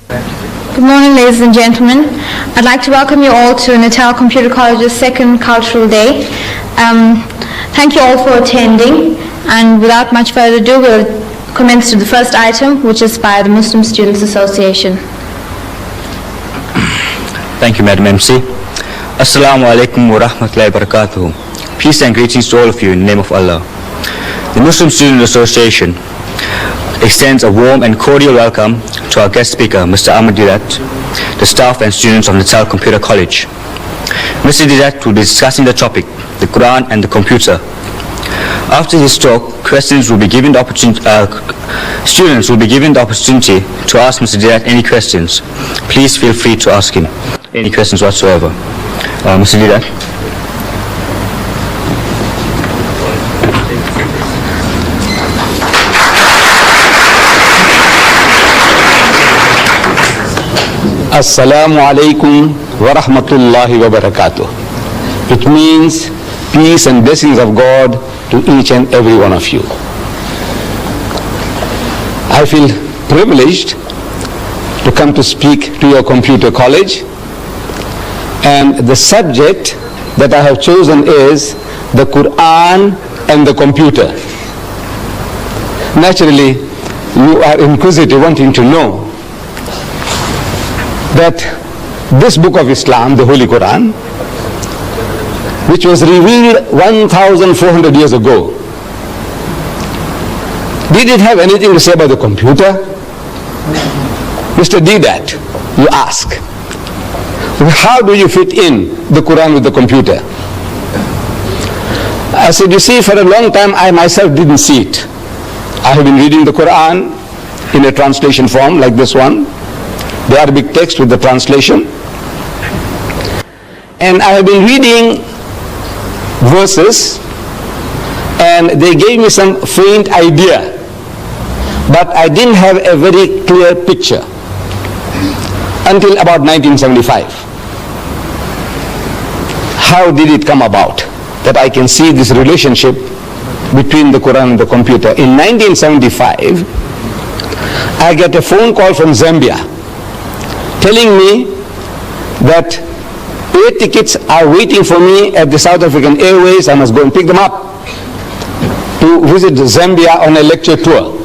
Good morning, ladies and gentlemen. I'd like to welcome you all to Natal Computer College's second Cultural Day. Thank you all for attending, and without much further ado, we'll commence to the first item, which is by the Muslim Students Association. Thank you, Madam MC. Assalamu alaikum wa rahmatullahi wa barakatuh. Peace and greetings to all of you in the name of Allah. The Muslim Student Association extends a warm and cordial welcome to our guest speaker, Mr. Deidat, the staff and students of Natal Computer College. Mr. Deidat will be discussing the topic, the Quran and the computer. After his talk, students will be given the opportunity to ask Mr. Deidat any questions. Please feel free to ask him any questions whatsoever. Mr. Deidat. Assalamu alaikum wa rahmatullahi wa barakatuh. It means peace and blessings of God to each and every one of you. I feel privileged to come to speak to your computer college, and the subject that I have chosen is the Quran and the computer. Naturally, you are inquisitive, wanting to know that this book of Islam, the Holy Quran, which was revealed 1,400 years ago, did it have anything to say about the computer? Mr. Deidat, you ask, how do you fit in the Quran with the computer? I said, you see, for a long time I myself didn't see it. I have been reading the Quran in a translation form like this one, the Arabic text with the translation, and I have been reading verses, and they gave me some faint idea, but I didn't have a very clear picture until about 1975. How did it come about that I can see this relationship between the Quran and the computer? In 1975, I get a phone call from Zambia telling me that 8 tickets are waiting for me at the South African Airways. I must go and pick them up to visit Zambia on a lecture tour.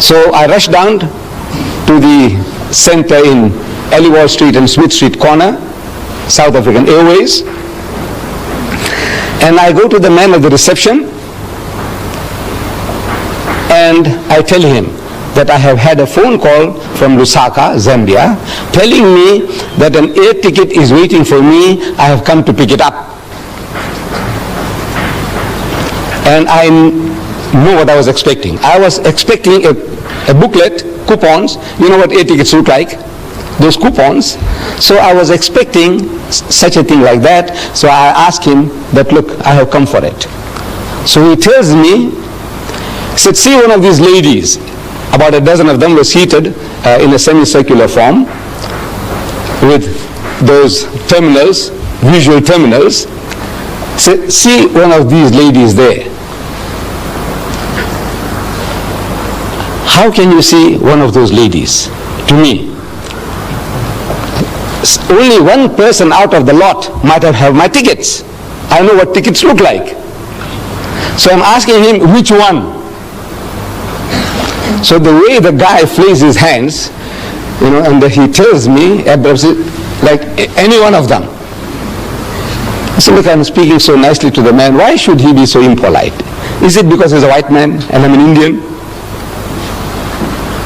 So I rushed down to the center in Aliwal Street and Smith Street corner, South African Airways, and I go to the man at the reception and I tell him that I have had a phone call from Lusaka, Zambia, telling me that an air ticket is waiting for me. I have come to pick it up. And I know what I was expecting. I was expecting a booklet, coupons. You know what air tickets look like? Those coupons. So I was expecting such a thing like that. So I asked him that, look, I have come for it. So he tells me, he said, see one of these ladies. About a dozen of them were seated in a semicircular form with those terminals, visual terminals. So, see one of these ladies there. How can you see one of those ladies? To me, only one person out of the lot might have my tickets. I know what tickets look like. So I'm asking him, which one? So the way the guy flings his hands, and he tells me, like any one of them. I said, look, I'm speaking so nicely to the man. Why should he be so impolite? Is it because he's a white man and I'm an Indian?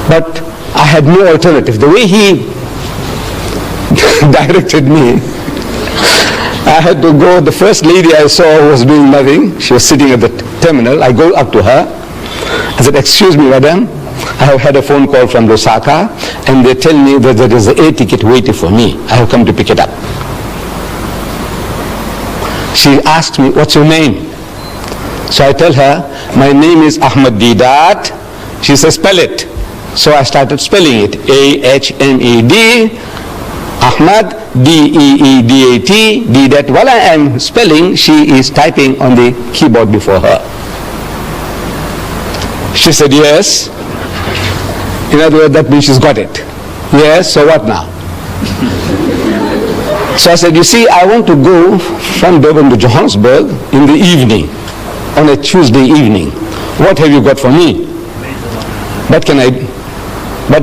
But I had no alternative. The way he directed me, I had to go. The first lady I saw was doing nothing. She was sitting at the terminal. I go up to her. I said, excuse me, madam, I have had a phone call from Lusaka and they tell me that there is an air ticket waiting for me. I have come to pick it up. She asked me, what's your name? So I tell her, my name is Ahmad Deidat. She says, spell it. So I started spelling it, A-H-M-E-D, Ahmad, D-E-E-D-A-T, Deidat. While I am spelling, she is typing on the keyboard before her. She said, yes. In other words, that means she's got it. Yes, so what now? So I said, you see, I want to go from Durban to Johannesburg in the evening, on a Tuesday evening. What have you got for me? What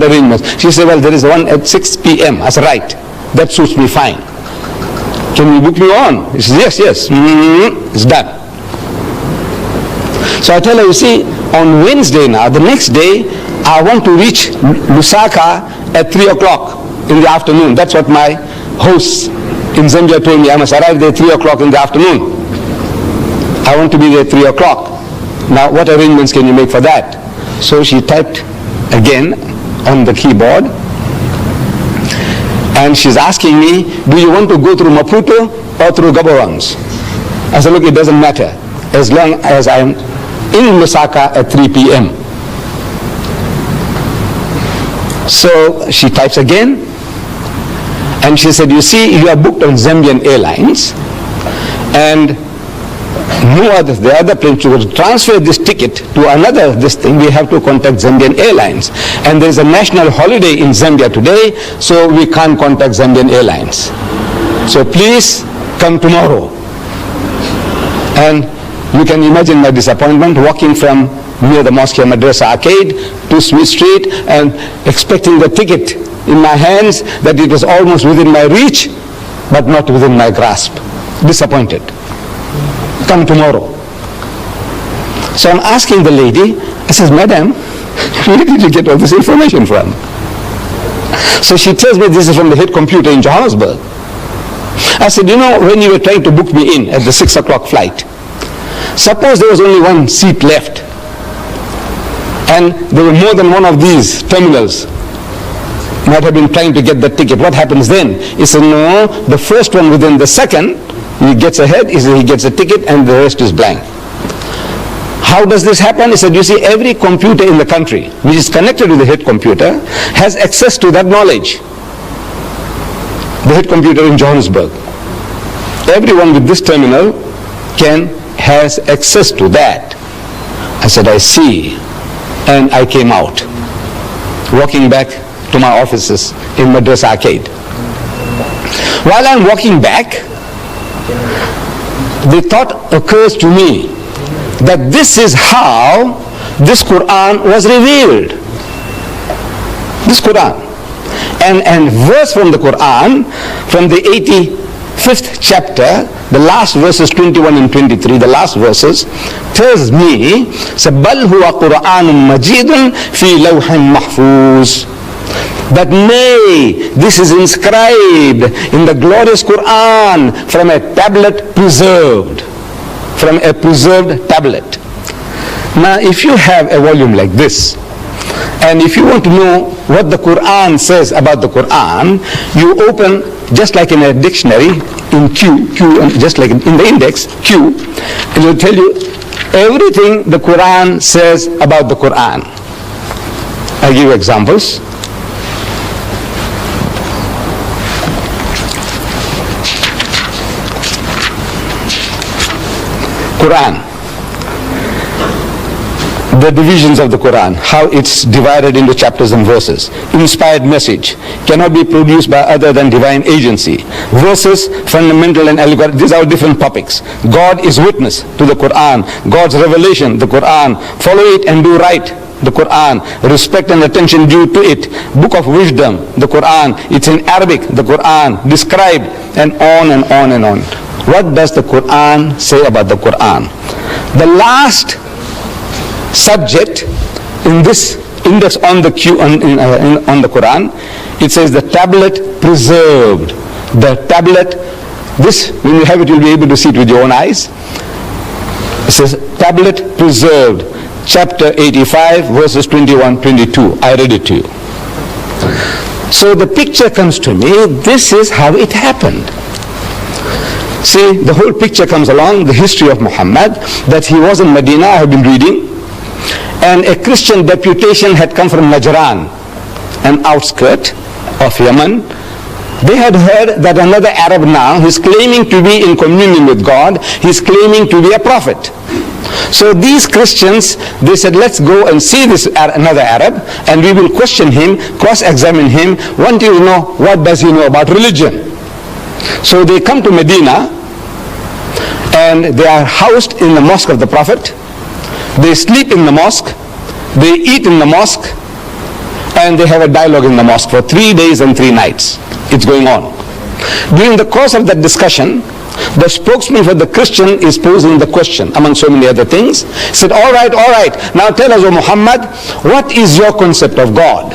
arrangements? She said, well, there is one at 6 p.m. I said, right, that suits me fine. Can you book me on? She said, yes. It's done. So I tell her, you see, on Wednesday now, the next day, I want to reach Lusaka at 3 o'clock in the afternoon. That's what my hosts in Zambia told me. I must arrive there at 3 o'clock in the afternoon. I want to be there at 3 o'clock. Now, what arrangements can you make for that? So she typed again on the keyboard, and she's asking me, do you want to go through Maputo or through Gaborone? I said, look, it doesn't matter, as long as I'm in Lusaka at 3 p.m. So she types again, and she said, you see, you are booked on Zambian Airlines, and the other plane, to transfer this ticket to another we have to contact Zambian Airlines. And there is a national holiday in Zambia today, so we can't contact Zambian Airlines. So please come tomorrow. And you can imagine my disappointment walking from near the Mosque Madrasa Arcade to Smith Street and expecting the ticket in my hands, that it was almost within my reach, but not within my grasp. Disappointed. Come tomorrow. So I'm asking the lady, I says, madam, where did you get all this information from? So she tells me this is from the head computer in Johannesburg. I said, you know, when you were trying to book me in at the 6 o'clock flight, suppose there was only one seat left, and there were more than one of these terminals might have been trying to get the ticket. What happens then? He said, no, the first one within the second, he gets ahead, he gets a ticket, and the rest is blank. How does this happen? He said, you see, every computer in the country which is connected to the head computer has access to that knowledge. The head computer in Johannesburg. Everyone with this terminal has access to that. I said, I see. And I came out, walking back to my offices in Madrasa Arcade. While I'm walking back, the thought occurs to me that this is how this Quran was revealed. This Quran. And verse from the Quran, from the 85th chapter, the last verses 21 and 23, the last verses, tells me, بَلْ هُوَ قُرْآنٌ مَجِيدٌ فِي لَوْحٍ مَحْفُوظٍ. That nay, this is inscribed in the glorious Quran from a tablet preserved. From a preserved tablet. Now, if you have a volume like this, and if you want to know what the Quran says about the Quran, you open, just like in a dictionary, in Q, just like in the index, Q, it will tell you everything the Quran says about the Quran. I'll give you examples. Quran. The divisions of the Quran, how it's divided into chapters and verses. Inspired message cannot be produced by other than divine agency. Verses, fundamental and allegorical, these are different topics. God is witness to the Quran. God's revelation, the Quran. Follow it and do right, the Quran. Respect and attention due to it. Book of wisdom, the Quran. It's in Arabic, the Quran. Described, and on and on and on. What does the Quran say about the Quran? The last subject in this index on the on the Quran, it says the tablet preserved. The tablet, this, when you have it, you'll be able to see it with your own eyes. It says tablet preserved, chapter 85, verses 21, 22. I read it to you. So the picture comes to me, this is how it happened. See, the whole picture comes along, the history of Muhammad, that he was in Medina, I have been reading, and a Christian deputation had come from Najran, an outskirt of Yemen. They had heard that another Arab now, he's claiming to be in communion with God, he's claiming to be a prophet. So these Christians, they said, let's go and see this another Arab, and we will question him, cross-examine him, want to know what does he know about religion. So they come to Medina, and they are housed in the mosque of the Prophet. They sleep in the mosque, they eat in the mosque, and they have a dialogue in the mosque for 3 days and 3 nights. It's going on. During the course of that discussion, the spokesman for the Christian is posing the question, among so many other things. He said, all right, now tell us, O Muhammad, what is your concept of God?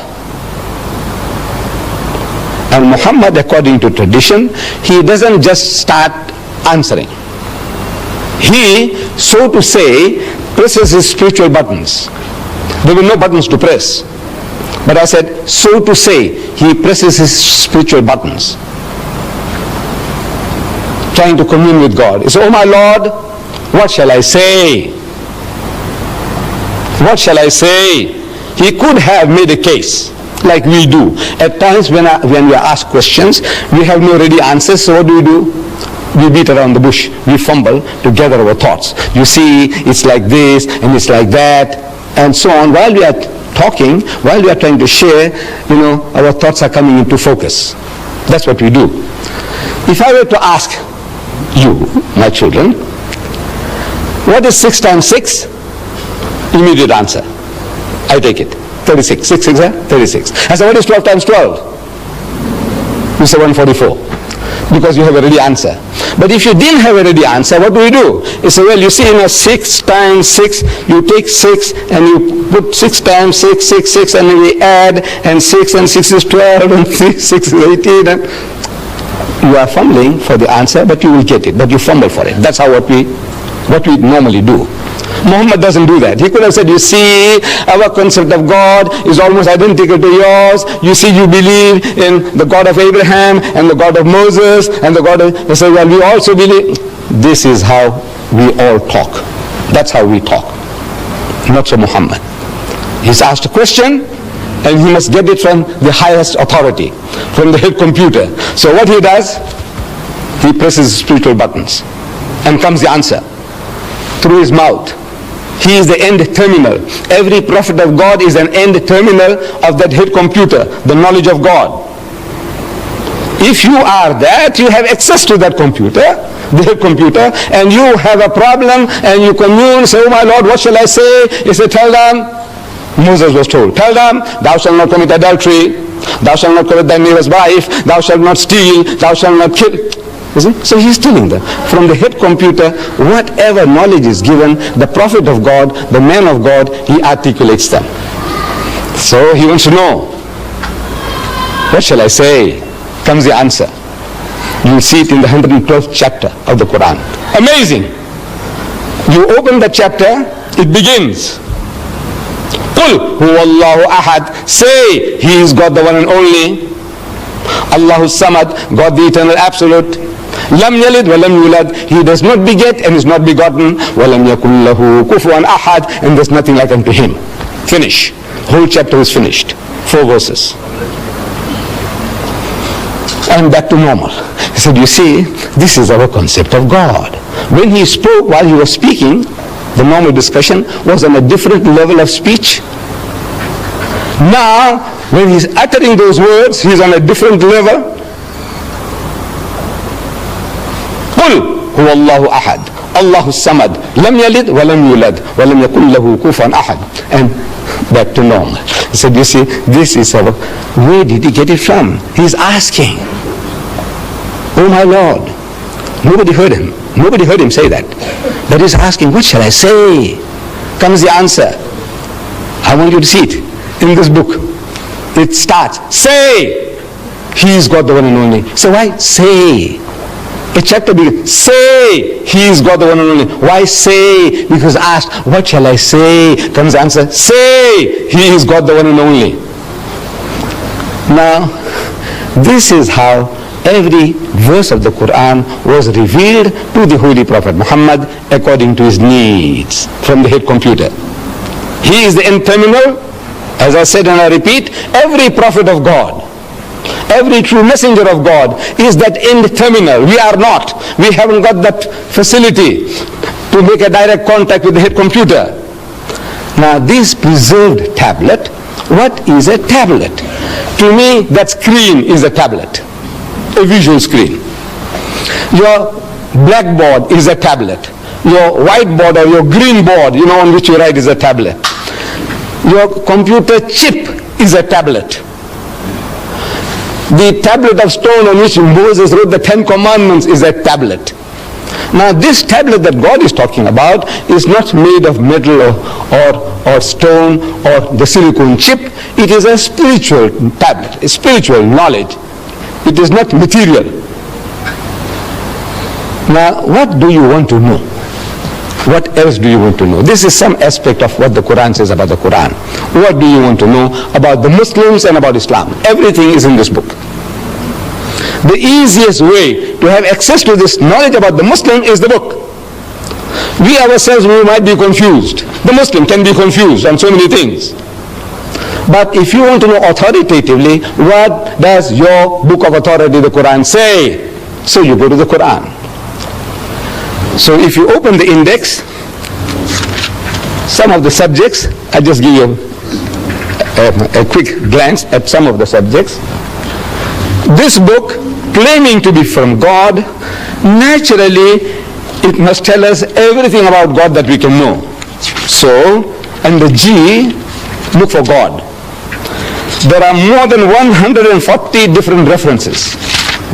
And Muhammad, according to tradition, he doesn't just start answering. He, so to say, presses his spiritual buttons. There were no buttons to press. But I said, so to say, he presses his spiritual buttons, trying to commune with God. He said, oh my Lord, what shall I say? What shall I say? He could have made a case, like we do. At times when we are asked questions, we have no ready answers, so what do? We beat around the bush, we fumble to gather our thoughts. You see, it's like this, and it's like that, and so on. While we are talking, while we are trying to share, our thoughts are coming into focus. That's what we do. If I were to ask you, my children, what is 6 times 6? Immediate answer. I take it. 36. 6 6 36. I said, what is 12 times 12? You say 144. Because you have a ready answer. But if you didn't have a ready answer, what do? You say, well, you see, 6 times 6, you take 6 and you put 6 times 6, 6, 6, and then we add, and 6 and 6 is 12, and 6 is 18. And you are fumbling for the answer, but you will get it, but you fumble for it. That's how what we normally do. Muhammad doesn't do that. He could have said, you see, our concept of God is almost identical to yours. You see, you believe in the God of Abraham and the God of Moses and the God of... He said, well, we also believe... This is how we all talk. That's how we talk. Not so Muhammad. He's asked a question, and he must get it from the highest authority, from the head computer. So what he does, he presses spiritual buttons, and comes the answer through his mouth. He is the end terminal. Every prophet of God is an end terminal of that head computer, the knowledge of God. If you are that, you have access to that computer, the head computer, and you have a problem, and you commune, say, oh my Lord, what shall I say? He said, tell them, Moses was told, tell them, thou shalt not commit adultery, thou shalt not covet thy neighbor's wife, thou shalt not steal, thou shalt not kill. So he's telling them, from the head computer, whatever knowledge is given, the prophet of God, the man of God, he articulates them. So he wants to know, what shall I say? Comes the answer. You will see it in the 112th chapter of the Quran. Amazing. You open the chapter, it begins. Qul huwa Allahu ahad. Say, he is God the one and only. Allahu samad, God the eternal absolute. Lam yalid wa lam yulad. He does not beget and is not begotten. Wa lam yakul lahu kufuwan ahad. And there's nothing like unto him. Finish. Whole chapter is finished. 4 verses. And back to normal. He said, you see, this is our concept of God. When he spoke, while he was speaking, the normal discussion was on a different level of speech. Now, when he's uttering those words, he's on a different level. قل هو الله أحد الله الصمد لم يلد ولم يولد ولم يكن له كفوا أحد. And back to normal. He said, you see, this is our... Where did he get it from? He's asking. Oh my Lord. Nobody heard him. Nobody heard him say that. But he's asking, what shall I say? Comes the answer. I want you to see it in this book. It starts, say, he is God the one and only. So why say? A chapter begins, say, he is God the one and only. Why say? Because asked, what shall I say? Comes the answer, say, he is God the one and only. Now, this is how every verse of the Quran was revealed to the Holy Prophet Muhammad according to his needs from the head computer. He is the end terminal. As I said and I repeat, every prophet of God, every true messenger of God is that end terminal. We are not. We haven't got that facility. to make a direct contact with the head computer. Now this preserved tablet, what is a tablet? To me, that screen is a tablet, a visual screen. Your blackboard is a tablet. Your whiteboard or your green board, on which you write, is a tablet. Your computer chip is a tablet. The tablet of stone on which Moses wrote the 10 Commandments is a tablet. Now this tablet that God is talking about is not made of metal or stone or the silicone chip. It is a spiritual tablet, a spiritual knowledge. It is not material. Now what do you want to know? What else do you want to know? This is some aspect of what the Quran says about the Quran. What do you want to know about the Muslims and about Islam? Everything is in this book. The easiest way to have access to this knowledge about the Muslim is the book. We ourselves, we might be confused. The Muslim can be confused on so many things. But if you want to know authoritatively, what does your book of authority, the Quran, say? So you go to the Quran. So if you open the index, some of the subjects, I just give you a quick glance at some of the subjects. This book, claiming to be from God, naturally it must tell us everything about God that we can know. So, under G, look for God. There are more than 140 different references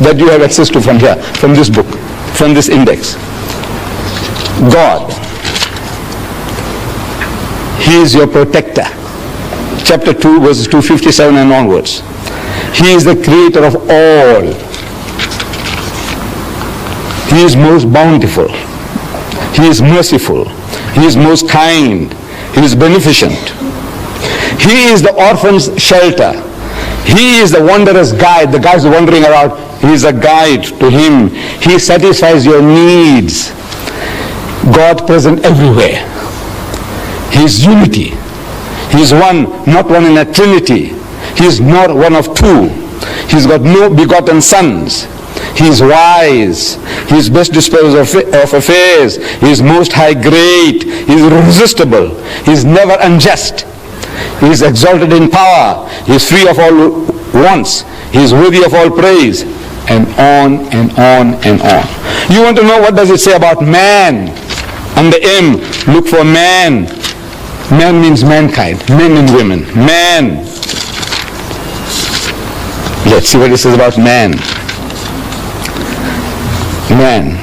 that you have access to from here, from this book, from this index. God. He is your protector. Chapter 2, verses 257 and onwards. He is the creator of all. He is most bountiful. He is merciful. He is most kind. He is beneficent. He is the orphan's shelter. He is the wanderer's guide. The guy who is wandering around, he is a guide to him. He satisfies your needs. God present everywhere. He is unity. He is one, not one in a trinity. He is not one of two. He has got no begotten sons. He is wise. He is best disposer of affairs. He is most high great. He is irresistible. He is never unjust. He is exalted in power. He is free of all wants. He is worthy of all praise. And on and on and on. You want to know what does it say about man? Under M, look for man. Man means mankind, men and women. Man. Let's see what it says about man. Man.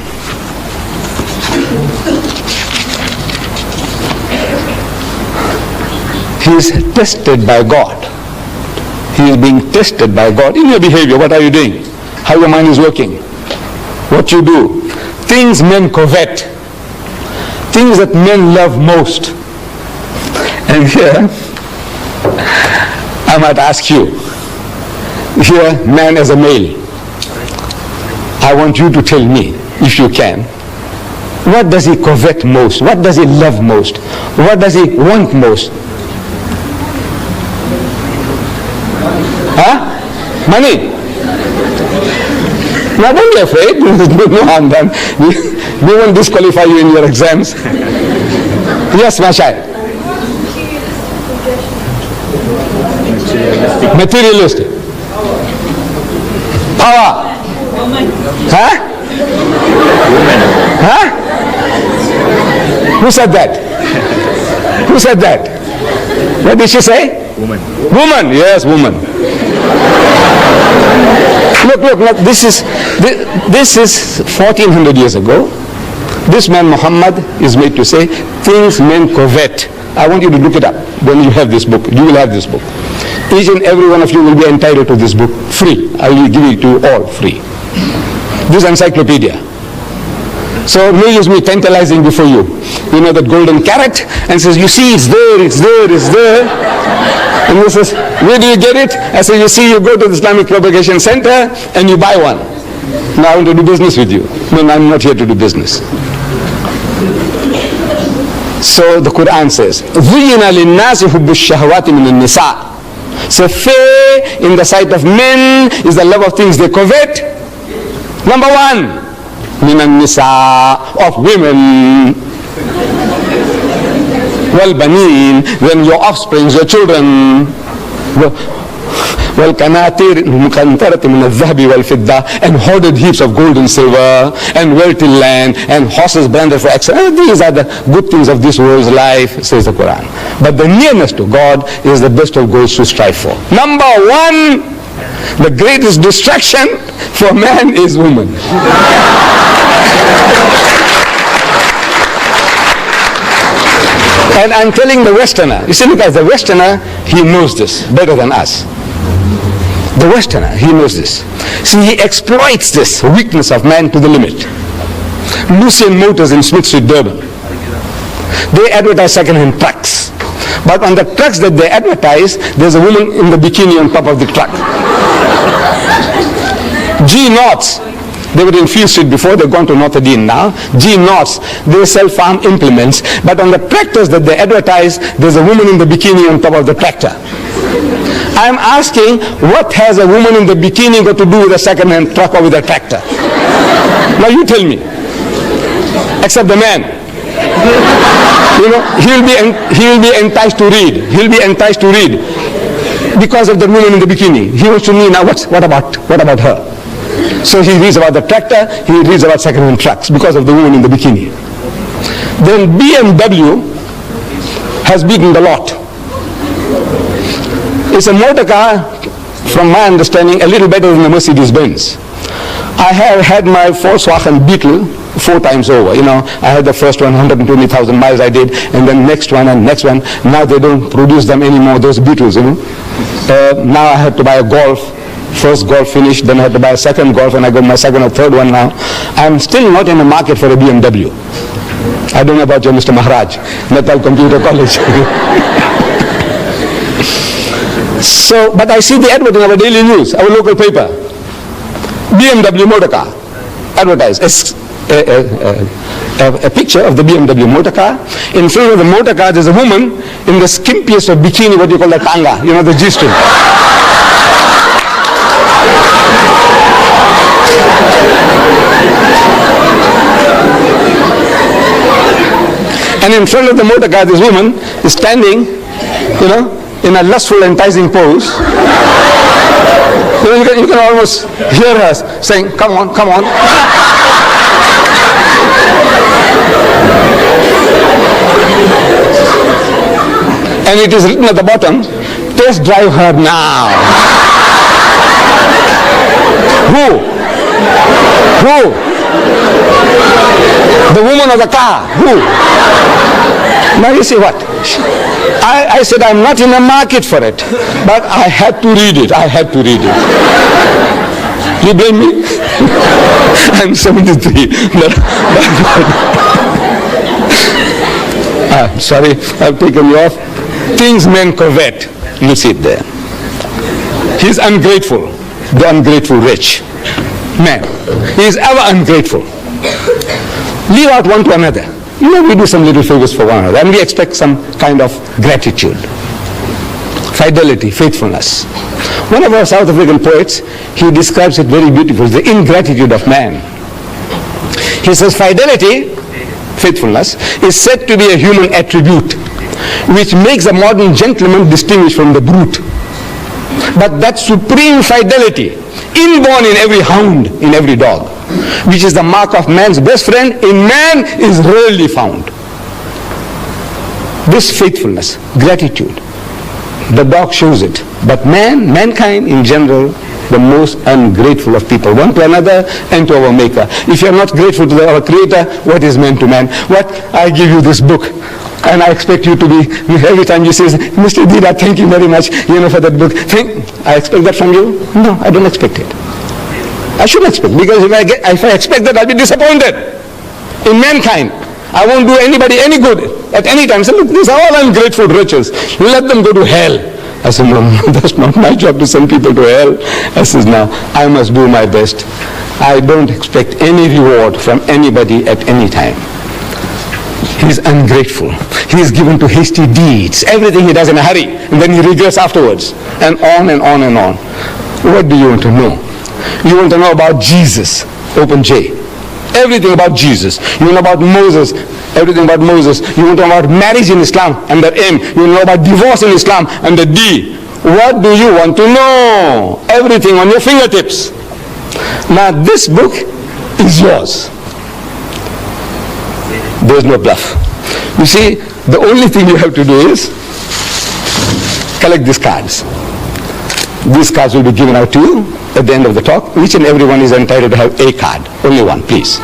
He is tested by God. He is being tested by God. In your behavior, what are you doing? How your mind is working? What you do? Things men covet. Things that men love most. And here, I might ask you, here, man as a male, I want you to tell me, if you can, what does he covet most? What does he love most? What does he want most? Huh? Money. Now don't be afraid, no harm done. We won't disqualify you in your exams. Yes, my child. Materialistic. Power. Huh? Huh? Who said that? Who said that? What did she say? Woman. Woman, yes, woman. Look, this is 1400 years ago. This man Muhammad is made to say, things men covet. I want you to look it up when you have this book. You will have this book. Each and every one of you will be entitled to this book free. I will give it to you all free. This encyclopedia. So no use me tantalizing before you. You know that golden carrot, and says, you see, it's there, it's there, it's there. And he says, where do you get it? I say, you see, you go to the Islamic Propagation Center and you buy one. Now I want to do business with you. No, I'm not here to do business. So the Quran says, ذُيِّنَ لِلنَّاسِ حُبُّ الشَّهَوَاتِ مِنَ النِّسَاءِ. So fair in the sight of men is the love of things they covet. Number one, مِنَ النِّسَاءِ, of women. وَالْبَنِينَ, then your offspring, your children. وَالْقَنَاطِيرِ الْمُقَنْطَرَةِ مِنَ الذَّهَبِ وَالْفِضَّةِ, and hoarded heaps of gold and silver, and wealthy land, and horses branded for excellence. These are the good things of this world's life, says the Quran. But the nearness to God is the best of goals to strive for. Number one, the greatest distraction for man is woman. And I'm telling the Westerner, you see, look at the Westerner, he knows this better than us. The Westerner, he knows this. See, he exploits this weakness of man to the limit. Lucien Motors in Smith Street, Durban, they advertise second-hand trucks. But on the trucks that they advertise, there's a woman in the bikini on top of the truck. G Knots, they were in Field Street before, they've gone to North Adine now. G Knots, they sell farm implements, but on the tractors that they advertise, there's a woman in the bikini on top of the tractor. I'm asking, what has a woman in the bikini got to do with a second-hand truck or with a tractor? Now you tell me. Except the man. You know, he'll be enticed to read. He'll be enticed to read because of the woman in the bikini. He wants to know now what about her? So he reads about the tractor, he reads about second-hand trucks because of the woman in the bikini. Then BMW has beaten the lot. It's a motor car, from my understanding, a little better than the Mercedes-Benz. I have had my Volkswagen Beetle 4 times over. You know, I had the first one, 120,000 miles I did, and then next one and next one. Now they don't produce them anymore, those Beetles, you know. Now I had to buy a Golf. First Golf finished, then I had to buy a second Golf, and I got my second or third one now. I'm still not in the market for a BMW. I don't know about you, Mr. Maharaj, Natal Computer College. So, but I see the advert in our daily news, our local paper. BMW motor car, advertised. A picture of the BMW motor car. In front of the motor car, there's a woman in the skimpiest of bikini, what you call the tanga, you know, the G-string. And in front of the motor car, this woman is standing, you know, in a lustful, enticing pose. You can almost hear her saying, come on, come on. And it is written at the bottom, test drive her now. Who? The woman of the car. Who? Now you see what? I said I'm not in the market for it, but I had to read it. I had to read it. You blame me? I'm 73. Sorry, I've taken you off. Things men covet. You see it there. He's ungrateful. The ungrateful rich man. He is ever ungrateful. Leave out one to another. You know, we do some little favors for one another and we expect some kind of gratitude. Fidelity, faithfulness. One of our South African poets, he describes it very beautifully, the ingratitude of man. He says fidelity, faithfulness, is said to be a human attribute which makes a modern gentleman distinguished from the brute. But that supreme fidelity, inborn in every hound, in every dog, which is the mark of man's best friend, in man is rarely found. This faithfulness, gratitude, the dog shows it. But mankind in general, the most ungrateful of people, one to another and to our Maker. If you are not grateful to our Creator, what is man to man? What? I give you this book, and I expect you to be, every time you say, Mr. Deedat, thank you very much, for that book. I expect that from you? No, I don't expect it. I shouldn't expect, because if I expect that, I'll be disappointed in mankind. I won't do anybody any good at any time. So look, these are all ungrateful riches. Let them go to hell. I said, no, that's not my job to send people to hell. I said, no, I must do my best. I don't expect any reward from anybody at any time. He's ungrateful. He is given to hasty deeds. Everything he does in a hurry, and then he regrets afterwards. And on and on and on. What do you want to know? You want to know about Jesus, open J. Everything about Jesus. You know about Moses, everything about Moses. You know about marriage in Islam, and the M. You know about divorce in Islam, and the D. What do you want to know? Everything on your fingertips. Now this book is yours. There's no bluff. You see, the only thing you have to do is collect these cards. These cards will be given out to you at the end of the talk. Each and everyone is entitled to have a card. Only one, please.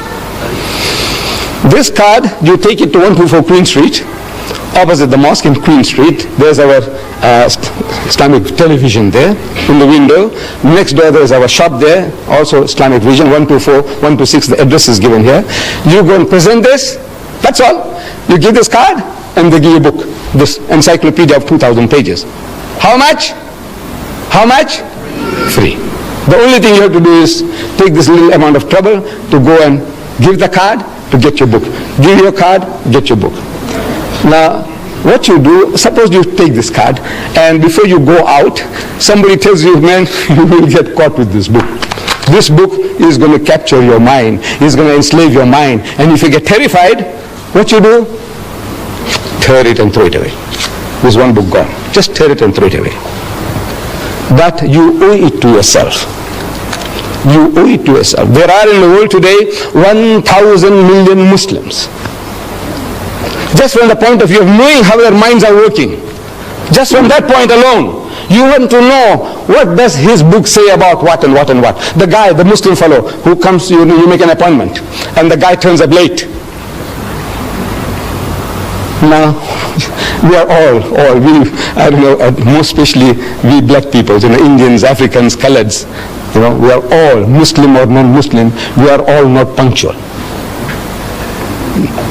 This card, you take it to 124 Queen Street, opposite the mosque in Queen Street. There's our Islamic television there in the window. Next door there's our shop there, also Islamic Vision, 124, 126, the address is given here. You go and present this, that's all. You give this card and they give you a book, this encyclopedia of 2,000 pages. How much? How much? Free. The only thing you have to do is take this little amount of trouble to go and give the card to get your book. Give your card, get your book. Now, what you do, suppose you take this card and before you go out, somebody tells you, man, you will get caught with this book. This book is going to capture your mind. It's going to enslave your mind. And if you get terrified, what you do? Tear it and throw it away. There's one book gone. Just tear it and throw it away. But you owe it to yourself. You owe it to yourself. There are in the world today 1,000 million Muslims. Just from the point of view of knowing how their minds are working, just from that point alone, you want to know what does his book say about what and what and what. The guy, the Muslim fellow who comes to you, you make an appointment, and the guy turns up late. Now, we are I don't know, most especially we black people, Indians, Africans, Coloureds, we are all, Muslim or non-Muslim, we are all not punctual.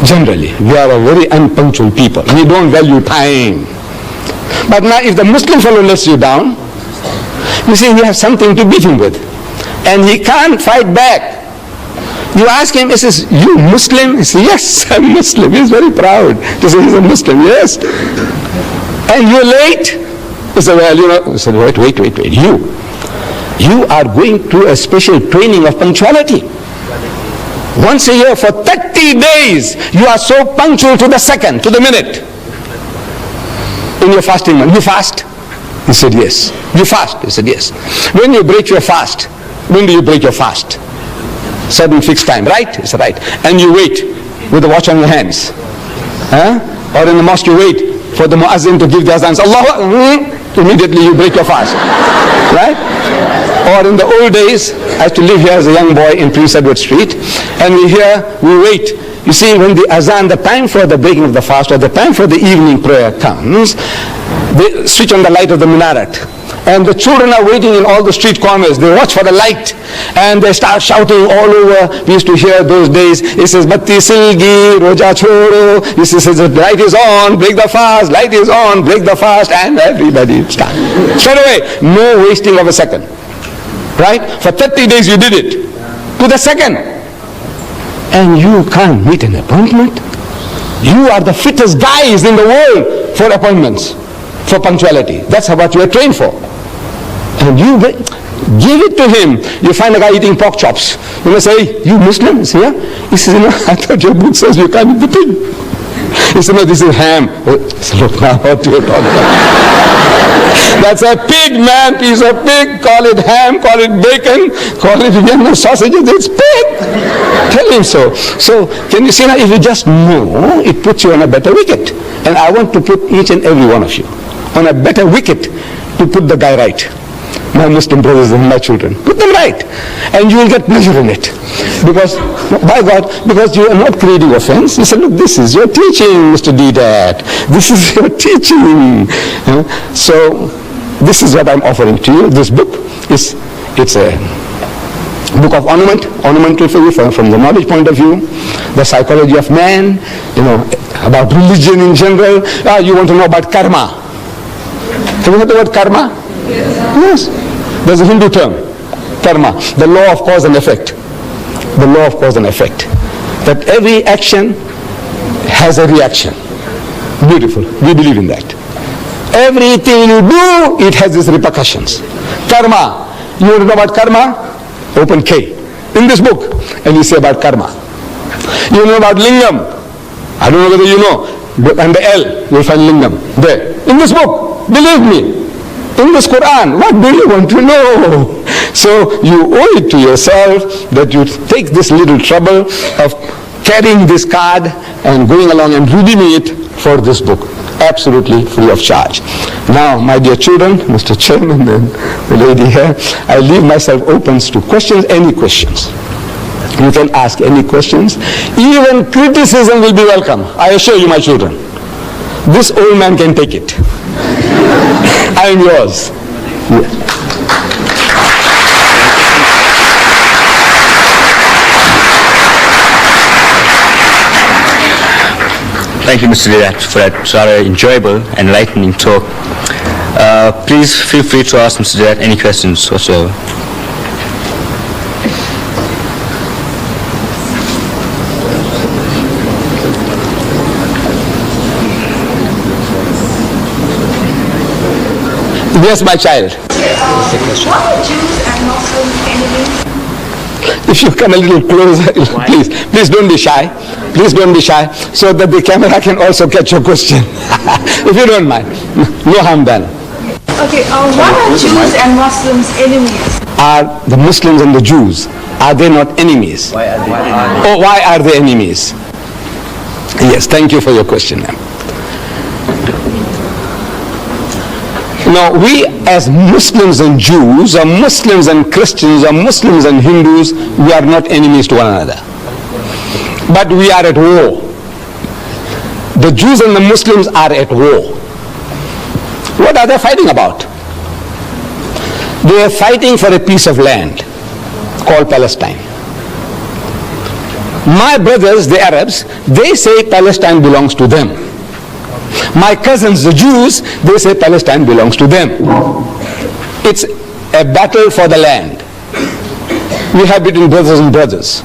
Generally, we are a very unpunctual people. We don't value time. But now if the Muslim fellow lets you down, you see, he has something to beat him with. And he can't fight back. You ask him, he says, you Muslim? He says, yes, I'm Muslim. He's very proud to say he's a Muslim, yes. And you're late? He said, well, he said, wait. You are going through a special training of punctuality. Once a year for 30 days, you are so punctual to the second, to the minute. In your fasting month, you fast? He said, yes. You fast? He said, yes. When you break your fast, when do you break your fast? Certain fixed time, right? He said, right. And you wait with the watch on your hands. Or in the mosque you wait for the muazzin to give the azans. Allah, immediately you break your fast. Right? Or in the old days, I used to live here as a young boy in Prince Edward Street, and we wait. You see, when the azan, the time for the breaking of the fast or the time for the evening prayer comes, they switch on the light of the minaret. And the children are waiting in all the street corners. They watch for the light. And they start shouting all over. We used to hear those days. It says, Batti Silgi, Roja Choro. It says, the light is on, break the fast. Light is on, break the fast. And everybody starts. Straight away. No wasting of a second. Right? For 30 days you did it. To the second. And you can't meet an appointment. You are the fittest guys in the world for appointments, for punctuality. That's what you are trained for. And you give it to him. You find a guy eating pork chops. You may say, you Muslim? He says, yeah. He says, I thought your book says you can't eat the pig. He said, no, this is ham. He said, look now what you're talking about. That's a pig, man, piece of pig. Call it ham, call it bacon, call it Vienna sausages. It's pig. Tell him so. So, can you see now, if you just know, it puts you on a better wicket. And I want to put each and every one of you on a better wicket to put the guy right. My Muslim brothers and my children, put them right, and you will get pleasure in it. Because, by God, because you are not creating offense. You say, look, this is your teaching, Mr. Deedat. This is your teaching. So, this is what I'm offering to you. This book it's a book of ornamental for you from the knowledge point of view, the psychology of man, about religion in general. You want to know about karma. Have you heard the word karma? Yes. There's a Hindu term, karma, the law of cause and effect. The law of cause and effect. That every action has a reaction. Beautiful. We believe in that. Everything you do, it has its repercussions. Karma. You want to know about karma? Open K in this book, and you say about karma. You know about lingam. I don't know whether you know. And the L, you'll find lingam there. In this book, believe me. In this Quran, what do you want to know? So you owe it to yourself that you take this little trouble of carrying this card and going along and reading it for this book. Absolutely free of charge. Now, my dear children, Mr. Chairman and the lady here, I leave myself open to questions, any questions. You can ask any questions. Even criticism will be welcome. I assure you, my children. This old man can take it. I am yours. Yeah. Thank you, Mr. Deidat, for that rather enjoyable and enlightening talk. Please feel free to ask Mr. Deidat any questions whatsoever. Yes, my child. What are Jews and Muslims enemies? If you come a little closer, please don't be shy. Please don't be shy, so that the camera can also catch your question. If you don't mind. No harm done. Okay, what are Jews and Muslims enemies? Are the Muslims and the Jews, are they not enemies? Why are they enemies? Oh, why are they enemies? Yes, thank you for your question, ma'am. Now, we as Muslims and Jews, or Muslims and Christians, or Muslims and Hindus, we are not enemies to one another. But we are at war. The Jews and the Muslims are at war. What are they fighting about? They are fighting for a piece of land called Palestine. My brothers, the Arabs, they say Palestine belongs to them. My cousins, the Jews, they say Palestine belongs to them. It's a battle for the land. We have between brothers and brothers.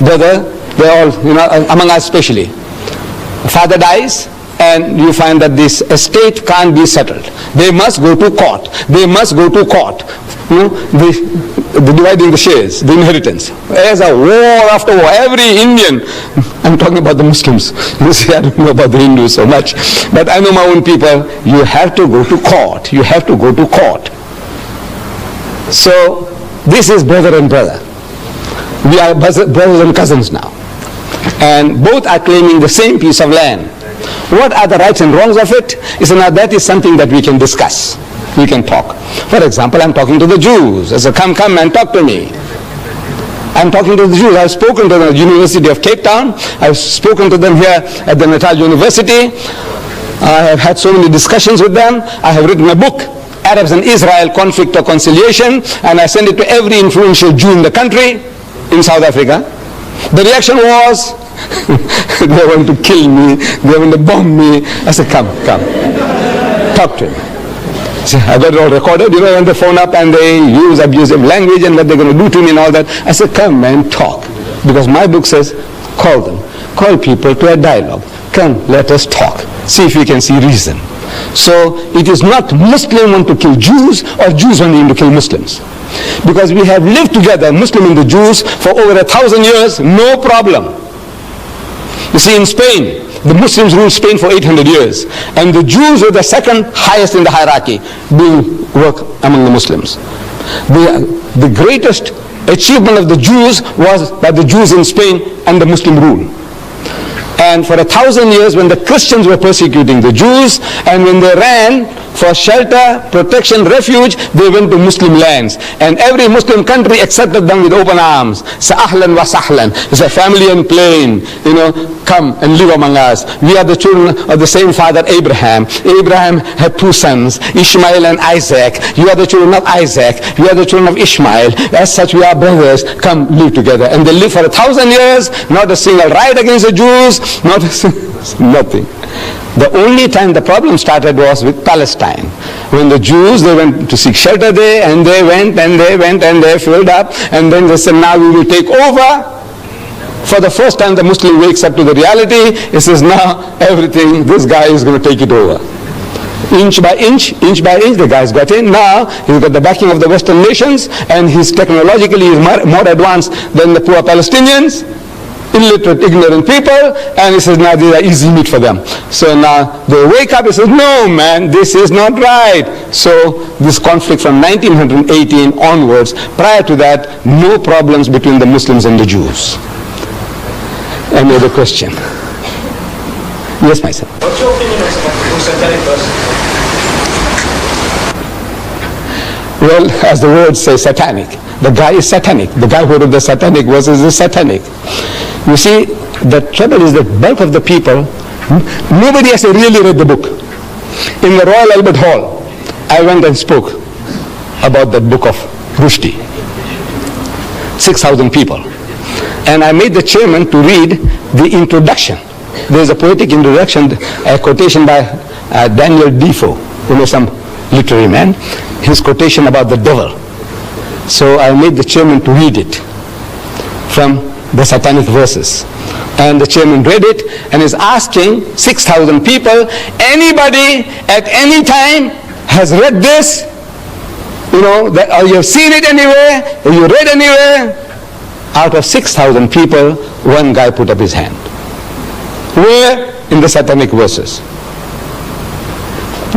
Brother, they're all, among us especially. Father dies, and you find that this estate can't be settled. They must go to court. They must go to court. The dividing the shares, the inheritance. There's a war after war. Every Indian, I'm talking about the Muslims. You see, I don't know about the Hindus so much. But I know my own people. You have to go to court. You have to go to court. So, this is brother and brother. We are brothers and cousins now. And both are claiming the same piece of land. What are the rights and wrongs of it? Now that is something that we can discuss. We can talk. For example, I'm talking to the Jews. I say, come and talk to me. I'm talking to the Jews. I've spoken to the University of Cape Town. I've spoken to them here at the Natal University. I have had so many discussions with them. I have written a book, Arabs and Israel, Conflict or Conciliation, and I sent it to every influential Jew in the country, in South Africa. The reaction was, they want to kill me, they want to bomb me. I said, come, talk to me. So I got it all recorded, when they phone up and they use abusive language and what they're going to do to me and all that. I said, come man, talk. Because my book says, call them. Call people to a dialogue. Come, let us talk. See if we can see reason. So it is not Muslims want to kill Jews or Jews wanting to kill Muslims. Because we have lived together, Muslim and the Jews, for over 1,000 years, no problem. You see, in Spain, the Muslims ruled Spain for 800 years. And the Jews were the second highest in the hierarchy, doing work among the Muslims. The greatest achievement of the Jews was by the Jews in Spain and the Muslim rule. And for 1,000 years, when the Christians were persecuting the Jews, and when they ran for shelter, protection, refuge, they went to Muslim lands. And every Muslim country accepted them with open arms. Sa'ahlan wa sahlan. It's a family and plain, come and live among us. We are the children of the same father, Abraham. Abraham had 2 sons, Ishmael and Isaac. You are the children of Isaac. You are the children of Ishmael. As such, we are brothers. Come, live together. And they lived for 1,000 years, not a single riot against the Jews, not a single, nothing. The only time the problem started was with Palestine. When the Jews, they went to seek shelter there, and they went and they filled up, and then they said, now we will take over. For the first time the Muslim wakes up to the reality. He says, now everything, this guy is going to take it over. Inch by inch, the guy's got in. Now he's got the backing of the Western nations, and he's technologically more advanced than the poor Palestinians. illiterate, ignorant people, and he says, now these are easy meat for them. So now they wake up, he says, no man, this is not right. So this conflict from 1918 onwards, prior to that, no problems between the Muslims and the Jews. Any other question? Yes, my son. What's your opinion on satanic verses? Well, as the word says, satanic. The guy is satanic. The guy who wrote the satanic verses is satanic. You see, the trouble is that bulk of the people, nobody has really read the book. In the Royal Albert Hall, I went and spoke about that book of Rushdie. 6,000 people. And I made the chairman to read the introduction. There's a poetic introduction, a quotation by Daniel Defoe, some literary man, his quotation about the devil. So I made the chairman to read it from the satanic verses. And the chairman read it and is asking 6,000 people, anybody at any time has read this? Or you have seen it anywhere, or you read anywhere? Out of 6,000 people, one guy put up his hand. Where? In the satanic verses.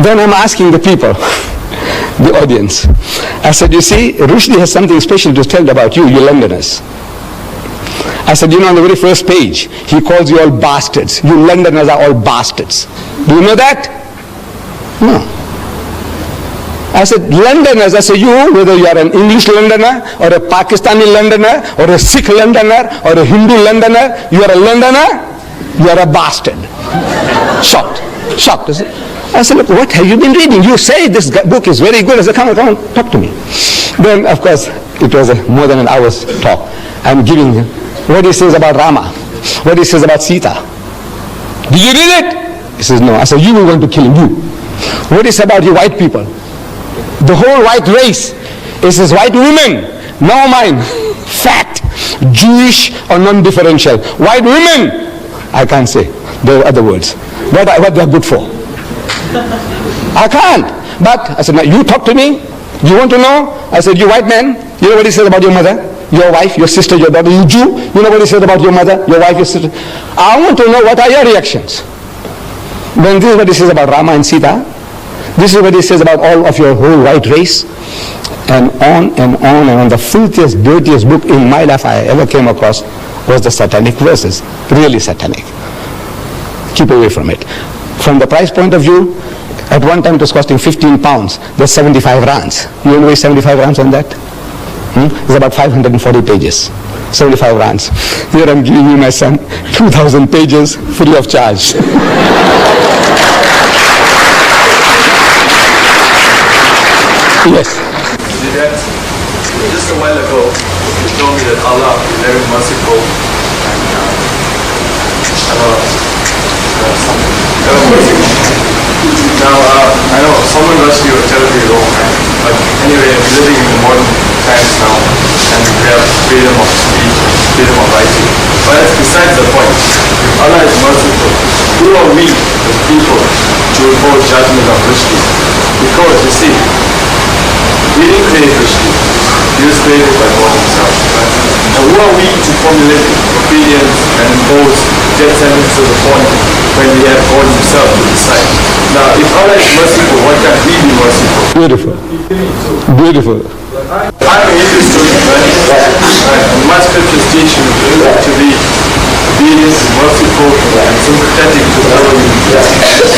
Then I'm asking the people, the audience. I said, you see, Rushdie has something special to tell about you Londoners. I said, on the very first page, he calls you all bastards. You Londoners are all bastards. Do you know that? No. I said, Londoners, I said, whether you are an English Londoner, or a Pakistani Londoner, or a Sikh Londoner, or a Hindu Londoner, you are a Londoner, you are a bastard. Shocked. I said, look, what have you been reading? You say this book is very good. I said, come on, talk to me. Then, of course, it was more than an hour's talk. I'm giving him what he says about Rama, what he says about Sita. Did you read it? He says, no. I said, you were going to kill him, you. What is about you white people? The whole white race. It says white women, no mine, fat, Jewish or non-differential. White women, I can't say. There are other words. What they are good for. I can't. But I said, now you talk to me. You want to know? I said, you white man, you know what he says about your mother, your wife, your sister, your daughter. You Jew, you know what he says about your mother, your wife, your sister. I want to know what are your reactions. Then this is what he says about Rama and Sita. This is what he says about all of your whole white race. And on and on and on. The filthiest, dirtiest book in my life I ever came across was the satanic verses. Really satanic. Keep away from it. From the price point of view, at one time it was costing 15 pounds. That's 75 rands. You want to waste 75 rands on that? It's about 540 pages. 75 rands. Here I'm giving you, my son, 2,000 pages free of charge. Yes. Deidat, just a while ago, you told me that Allah is very merciful and ever merciful. Now, I know someone rushed you or terribly wrong, but anyway, we're living in the modern times now, and we have freedom of speech, freedom of writing. But that's besides the point. If Allah is merciful, who are we, the people, to report judgment of Rushdie? Because, you see, we didn't create Rushdie. He was created by God himself. And who are we to formulate opinions and impose death sentences upon him when we have God himself to decide? Now, if Allah is merciful, why can't we be merciful? Beautiful. Beautiful. I'm an atheist student, right? And my scriptures teach you to be obedient, merciful, and sympathetic to whoever you meet.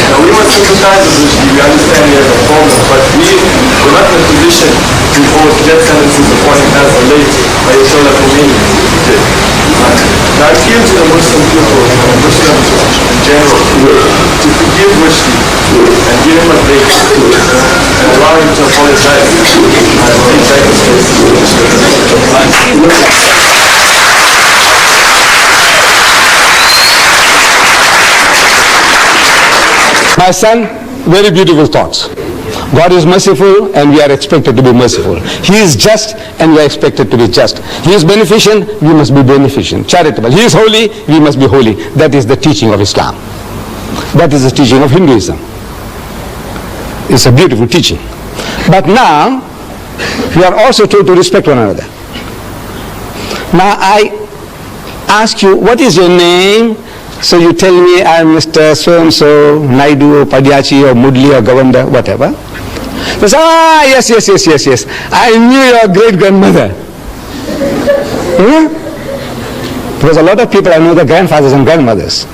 Now, we must sympathize with Rushdie. We understand he has a problem, but we're not in a position to impose death sentences upon him as a late Ayatollah Khomeini did. Now, I appeal to the Muslim people and Muslims in general to forgive Rushdie and give him a break and allow him to apologize and take back his case. My son, very beautiful thoughts. God is merciful and we are expected to be merciful. He is just and we are expected to be just. He is beneficent, we must be beneficent. Charitable. He is holy, we must be holy. That is the teaching of Islam. That is the teaching of Hinduism. It's a beautiful teaching. But now, we are also told to respect one another. Now, ask you, what is your name? So you tell me, I'm Mr. So-and-so, Naidu, or Padyachi, or Mudli, or Governor, whatever. They say, yes. I knew your great-grandmother. Because a lot of people, I know their grandfathers and grandmothers.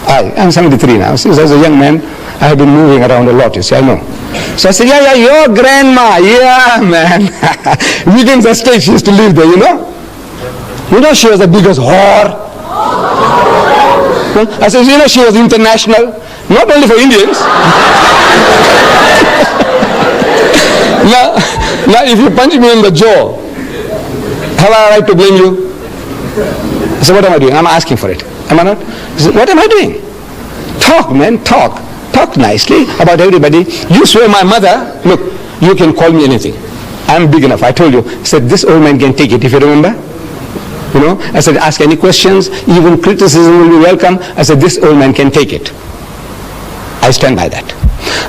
I'm 73 now. Since I was a young man, I have been moving around a lot, you see, I know. So I said, yeah, your grandma, yeah, man. Weekends at stage, she used to live there, you know. You know, she was the biggest whore. I said, you know, she was international, not only for Indians. Now, if you punch me in the jaw, have I a right to blame you? I said, what am I doing? I'm asking for it. Am I not? He said, what am I doing? Talk, man, talk. Talk nicely about everybody. You swear my mother, look, you can call me anything. I'm big enough, I told you. I said, this old man can take it, if you remember. You know, I said, ask any questions, even criticism will be welcome. I said, this old man can take it. I stand by that.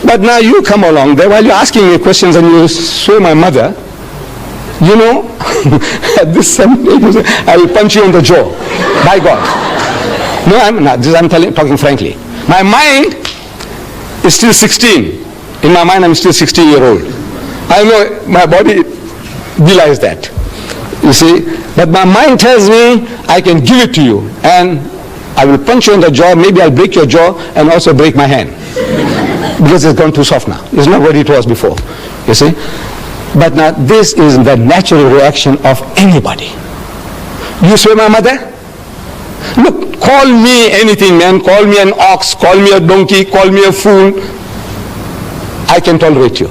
But now you come along there while you're asking me questions and you swear my mother, you know, at this stage, I will punch you in the jaw. By God. No, I'm not. I'm talking frankly. My mind is still 16. In my mind, I'm still 16-year-old. I know my body belies that. You see, but my mind tells me I can give it to you, and I will punch you in the jaw. Maybe I'll break your jaw and also break my hand, because it's gone too soft now. It's not what it was before. You see. But now this is the natural reaction of anybody. You swear my mother? Look, call me anything, man. Call me an ox, call me a donkey, call me a fool. I can tolerate you.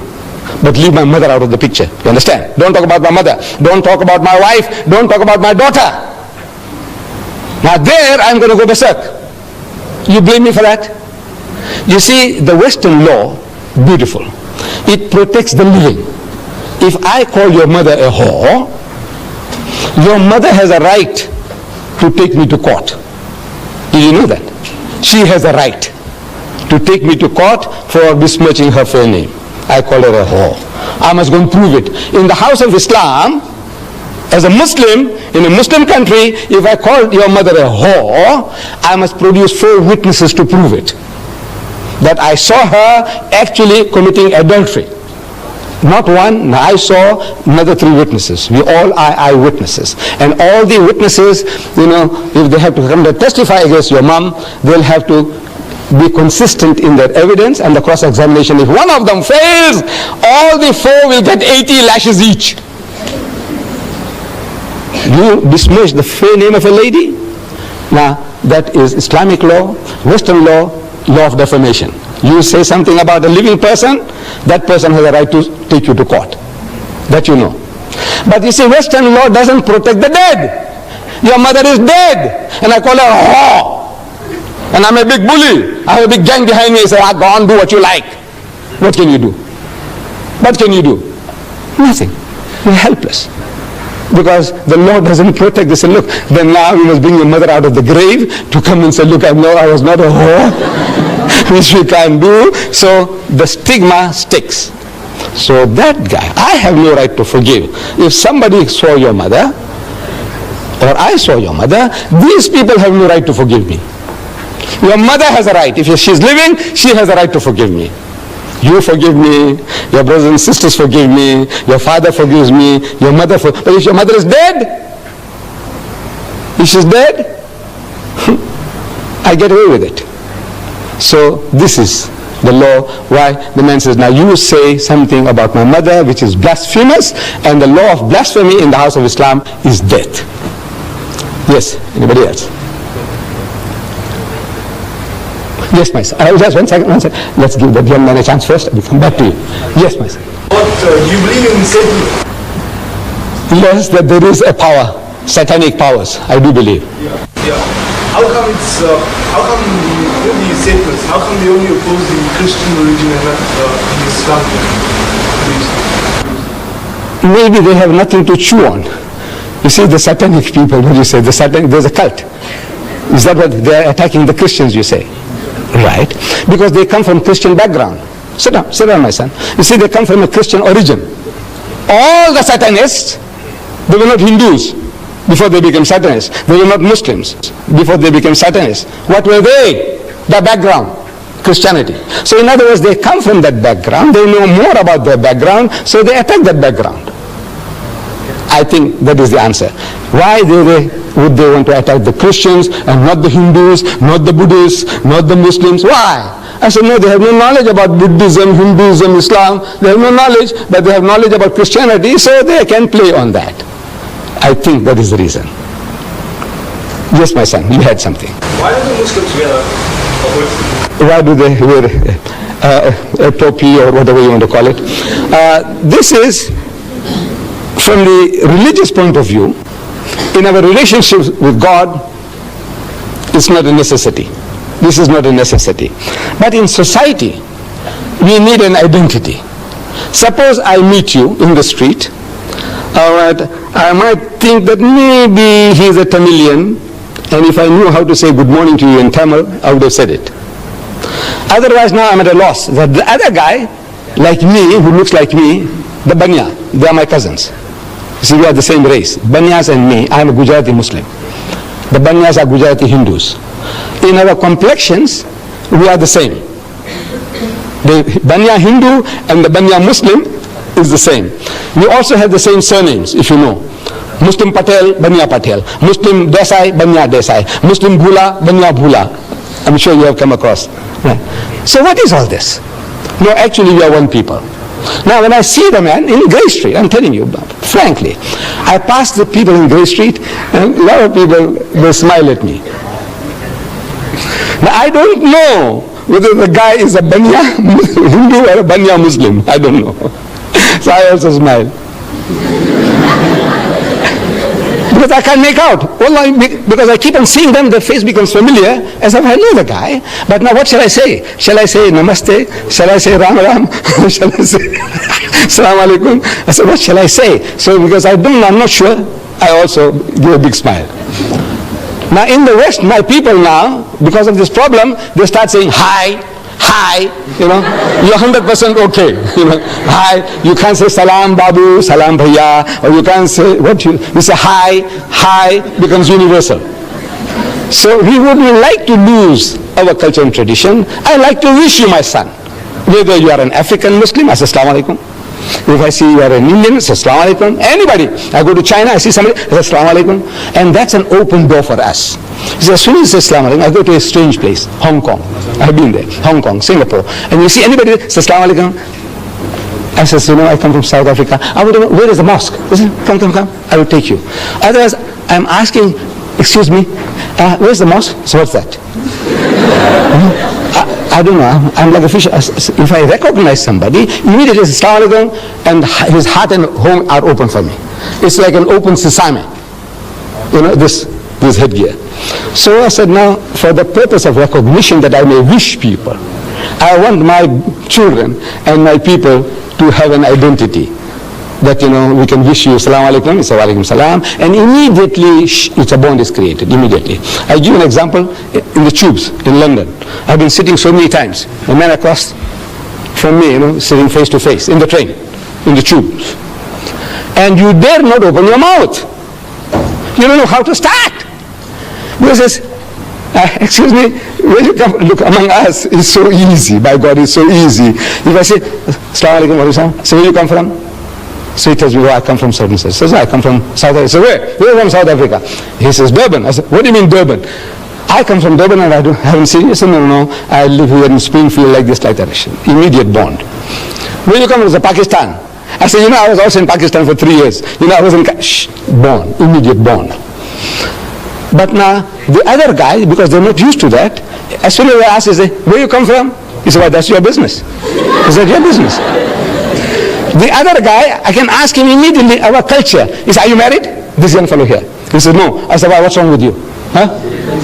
But leave my mother out of the picture. You understand? Don't talk about my mother. Don't talk about my wife. Don't talk about my daughter. Now there I'm going to go berserk. You blame me for that? You see, the Western law, beautiful. It protects the living. If I call your mother a whore, your mother has a right to take me to court. Did you know that? She has a right to take me to court for besmirching her fair name. I call her a whore. I must go and prove it. In the house of Islam, as a Muslim, in a Muslim country, if I call your mother a whore, I must produce 4 witnesses to prove it. That I saw her actually committing adultery. Not one, I saw another 3 witnesses. We all are eyewitnesses. And all the witnesses, you know, if they have to come to testify against your mom, they'll have to be consistent in their evidence and the cross-examination. If one of them fails, all the 4 will get 80 lashes each. You besmirch the fair name of a lady? Now, that is Islamic law, Western law, law of defamation. You say something about a living person, that person has a right to take you to court. That you know. But you see, Western law doesn't protect the dead. Your mother is dead, and I call her a whore. And I'm a big bully. I have a big gang behind me. I say, go on, do what you like. What can you do? What can you do? Nothing. You're helpless. Because the law doesn't protect this. And look, then now we must bring your mother out of the grave to come and say, look, I know I was not a whore, which we can't do. So the stigma sticks. So that guy, I have no right to forgive. If somebody saw your mother, or I saw your mother, these people have no right to forgive me. Your mother has a right. If she's living, she has a right to forgive me. You forgive me, your brothers and sisters forgive me, your father forgives me, your mother forgives me. But if your mother is dead, if she's dead, I get away with it. So this is the law why the man says, now you say something about my mother which is blasphemous, and the law of blasphemy in the house of Islam is death. Yes, anybody else? Yes, my son. Just one second. Let's give that young man a chance first. We'll come back to you. Yes, my son. What, do you believe in Satan? Yes, that there is a power, satanic powers. I do believe. Yeah. How come with these Satanists, how come they only oppose the Christian religion and not the Islamic religion? Maybe they have nothing to chew on. You see, the satanic people, what do you say? There's a cult. Is that what they're attacking the Christians, you say? Right, because they come from Christian background. Sit down, my son. You see, they come from a Christian origin. All the Satanists, they were not Hindus. before they became Satanists. They were not Muslims before they became Satanists. What were they? The background, Christianity. So in other words, they come from that background, they know more about their background, so they attack that background. I think that is the answer. Why would they want to attack the Christians and not the Hindus, not the Buddhists, not the Muslims? Why? I said, no, they have no knowledge about Buddhism, Hinduism, Islam. They have no knowledge, but they have knowledge about Christianity, so they can play on that. I think that is the reason. Yes, my son, you had something. Why do the Muslims wear a hood? Why do they wear a topi or whatever you want to call it? This is, from the religious point of view, in our relationships with God, it's not a necessity. This is not a necessity. But in society, we need an identity. Suppose I meet you in the street, I might think that maybe he's a Tamilian, and if I knew how to say good morning to you in Tamil, I would have said it. Otherwise, now I'm at a loss. That the other guy, like me, who looks like me, the Banya, they are my cousins. See, we are the same race. Banyas and me, I am a Gujarati Muslim. The Banyas are Gujarati Hindus. In our complexions, we are the same. The Banya Hindu and the Banya Muslim is the same. We also have the same surnames, if you know. Muslim Patel, Banya Patel. Muslim Desai, Banya Desai. Muslim Bhula, Banya Bhula. I'm sure you have come across. Right. So what is all this? No, actually we are one people. Now when I see the man in Grey Street, I'm telling you, frankly, I pass the people in Grey Street and a lot of people, they smile at me. Now I don't know whether the guy is a Banya Hindu or a Banya Muslim. I don't know. So I also smile. Because I can't make out. Because I keep on seeing them, the face becomes familiar, as if I know the guy. But now what shall I say? Shall I say Namaste? Shall I say Ram Ram? Shall I say Assalamu Alaikum? I said, what shall I say? So because I'm not sure, I also give a big smile. Now in the West, my people now, because of this problem, they start saying hi, you know, you're 100% okay, you know, hi, you can't say salam babu, salam bhaiya, or you can't say, you say hi becomes universal. So we wouldn't like to lose our culture and tradition. I like to wish you, my son, whether you are an African Muslim, I say assalamu alaikum. If I see you are an Indian, I say assalamu alaikum. Anybody, I go to China, I see somebody, I say assalamu alaikum. And that's an open door for us. So as soon as I say assalamu alaikum, I go to a strange place, Hong Kong. I've been there, Hong Kong, Singapore. And you see anybody say assalamu alaikum, I says, you know, I come from South Africa. I would, where is the mosque? I say, come, I will take you. Otherwise, I'm asking, excuse me, where's the mosque? So what's that? I don't know, I'm like a fish. If I recognize somebody, immediately assalamu alaikum, and his heart and home are open for me. It's like an open sesame, you know, this headgear. So I said, now, for the purpose of recognition that I may wish people, I want my children and my people to have an identity. That, you know, we can wish you assalamu alaikum, it's wa alaikum salam, and immediately it's a bond is created, immediately. I give an example in the tubes in London. I've been sitting so many times, a man across from me, you know, sitting face to face, in the train, in the tubes. And you dare not open your mouth. You don't know how to start. Because it's, excuse me, when you come, look, among us, it's so easy, by God, it's so easy. If I say, assalamu alaikum wa alaikum, so where you come from? So he tells me, I come from certain place. He says, I come from South Africa. I say, where? Where are you from South Africa? He says, Durban. I said, what do you mean Durban? I come from Durban and I haven't seen you. He said, no, I live here in Springfield like this, like that. Immediate bond. Where you come from? He said, Pakistan. I said, you know, I was also in Pakistan for 3 years. You know, I was in, bond, immediate bond. But now, the other guy, because they're not used to that, as soon as I ask, he says, where you come from? He said, well, that's your business. Is that your business? The other guy, I can ask him immediately our culture. He said, are you married? This young fellow here. He said, no. I said, well, what's wrong with you? Huh?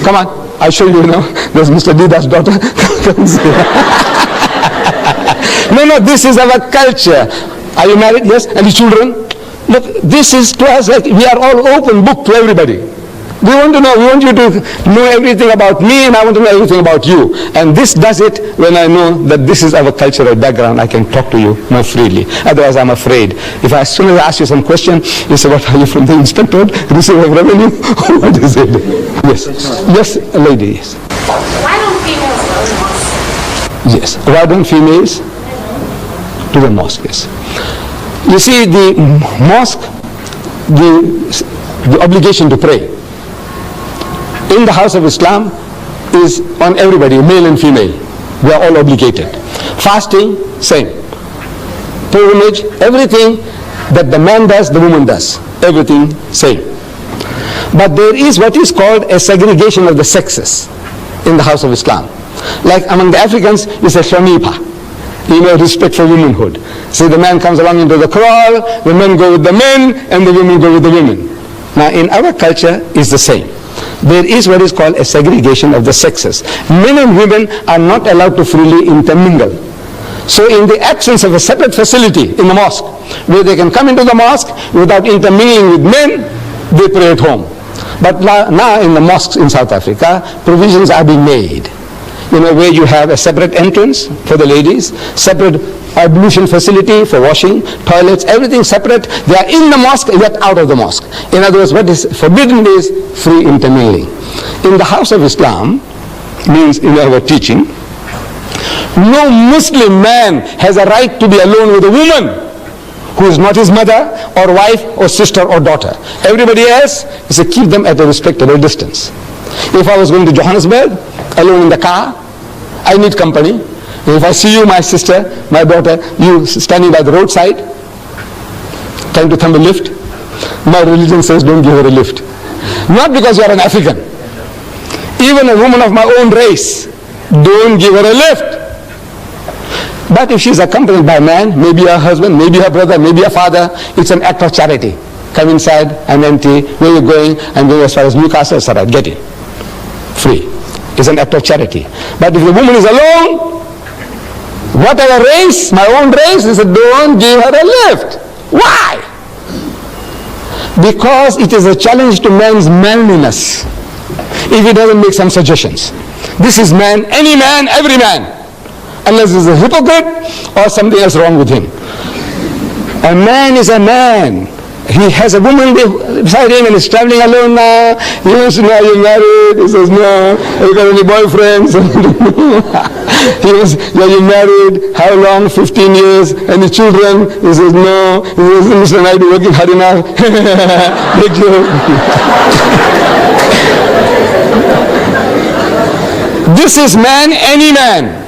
Come on, I'll show you now. There's Mr. Deedat's daughter. No, this is our culture. Are you married? Yes. And the children? Look, this is to us like we are all open book to everybody. We want to know, we want you to know everything about me, and I want to know everything about you. And this does it when I know that this is our cultural background. I can talk to you more freely. Otherwise, I'm afraid. If as soon as I ask you some question, you say, what are you from the inspectorate? Receiver of revenue? What is it? Yes. Yes, a lady, yes. Why don't females go to mosque? Yes. Why don't females to the mosque? Yes. You see, the mosque, the obligation to pray in the house of Islam is on everybody, male and female. We are all obligated. Fasting, same. Pilgrimage, everything that the man does, the woman does. Everything, same. But there is what is called a segregation of the sexes in the house of Islam. Like among the Africans, it's a shamipa. Respect for womanhood. So the man comes along into the kraal, the men go with the men, and the women go with the women. Now in our culture, it's the same. There is what is called a segregation of the sexes. Men and women are not allowed to freely intermingle. So in the absence of a separate facility in the mosque, where they can come into the mosque without intermingling with men, they pray at home. But now in the mosques in South Africa, provisions are being made. Where you have a separate entrance for the ladies, separate ablution facility for washing, toilets, everything separate. They are in the mosque, yet out of the mosque. In other words, what is forbidden is free intermingling. In the house of Islam, means in our teaching, no Muslim man has a right to be alone with a woman who is not his mother or wife or sister or daughter. Everybody else is to keep them at a respectable distance. If I was going to Johannesburg, alone in the car, I need company. If I see you, my sister, my daughter, you standing by the roadside, trying to thumb a lift, my religion says don't give her a lift. Not because you are an African. Even a woman of my own race, don't give her a lift. But if she is accompanied by a man, maybe her husband, maybe her brother, maybe her father, it's an act of charity. Come inside, I'm empty, where are you going? I'm going as far as Newcastle, it's all right, get in. Free. It's an act of charity. But if the woman is alone, whatever race, my own race, they said, don't give her a lift. Why? Because it is a challenge to man's manliness if he doesn't make some suggestions. This is man, any man, every man, unless he's a hypocrite or something else wrong with him. A man is a man. He has a woman beside him and is traveling alone now. He wants to know, are you married? He says, no. Have you got any boyfriends? He was, are you married? How long? 15 years. Any children? He says, no. He says, Mr. Naidu, working hard enough. Big joke. This is man, any man.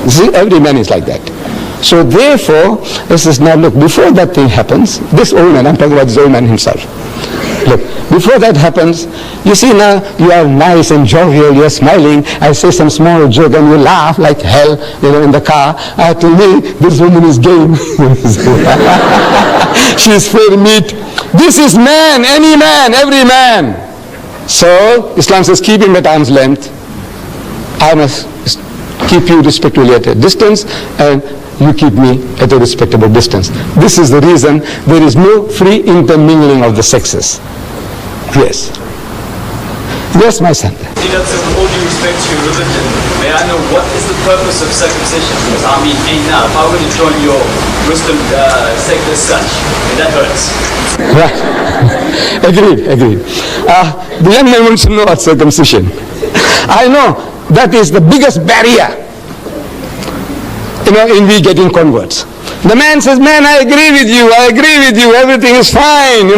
See, every man is like that. So therefore, this is now, look, before that thing happens, this old man, I'm talking about this old man himself. Look, before that happens, you see now, you are nice and jovial, you're smiling, I say some small joke and you laugh like hell, in the car. To me, this woman is game. She's fair meat. This is man, any man, every man. So, Islam says, keep him at arm's length. I must keep you respectfully at a distance, and you keep me at a respectable distance. This is the reason there is no free intermingling of the sexes. Yes. Yes, my son. Deidat, with all due respect to your religion, may I know what is the purpose of circumcision? Because I mean, now, if I were to join your Muslim sect as such, that hurts. Right. Agreed. The young man wants to know about circumcision. I know that is the biggest barrier, in we getting converts. The man says, man, I agree with you, everything is fine,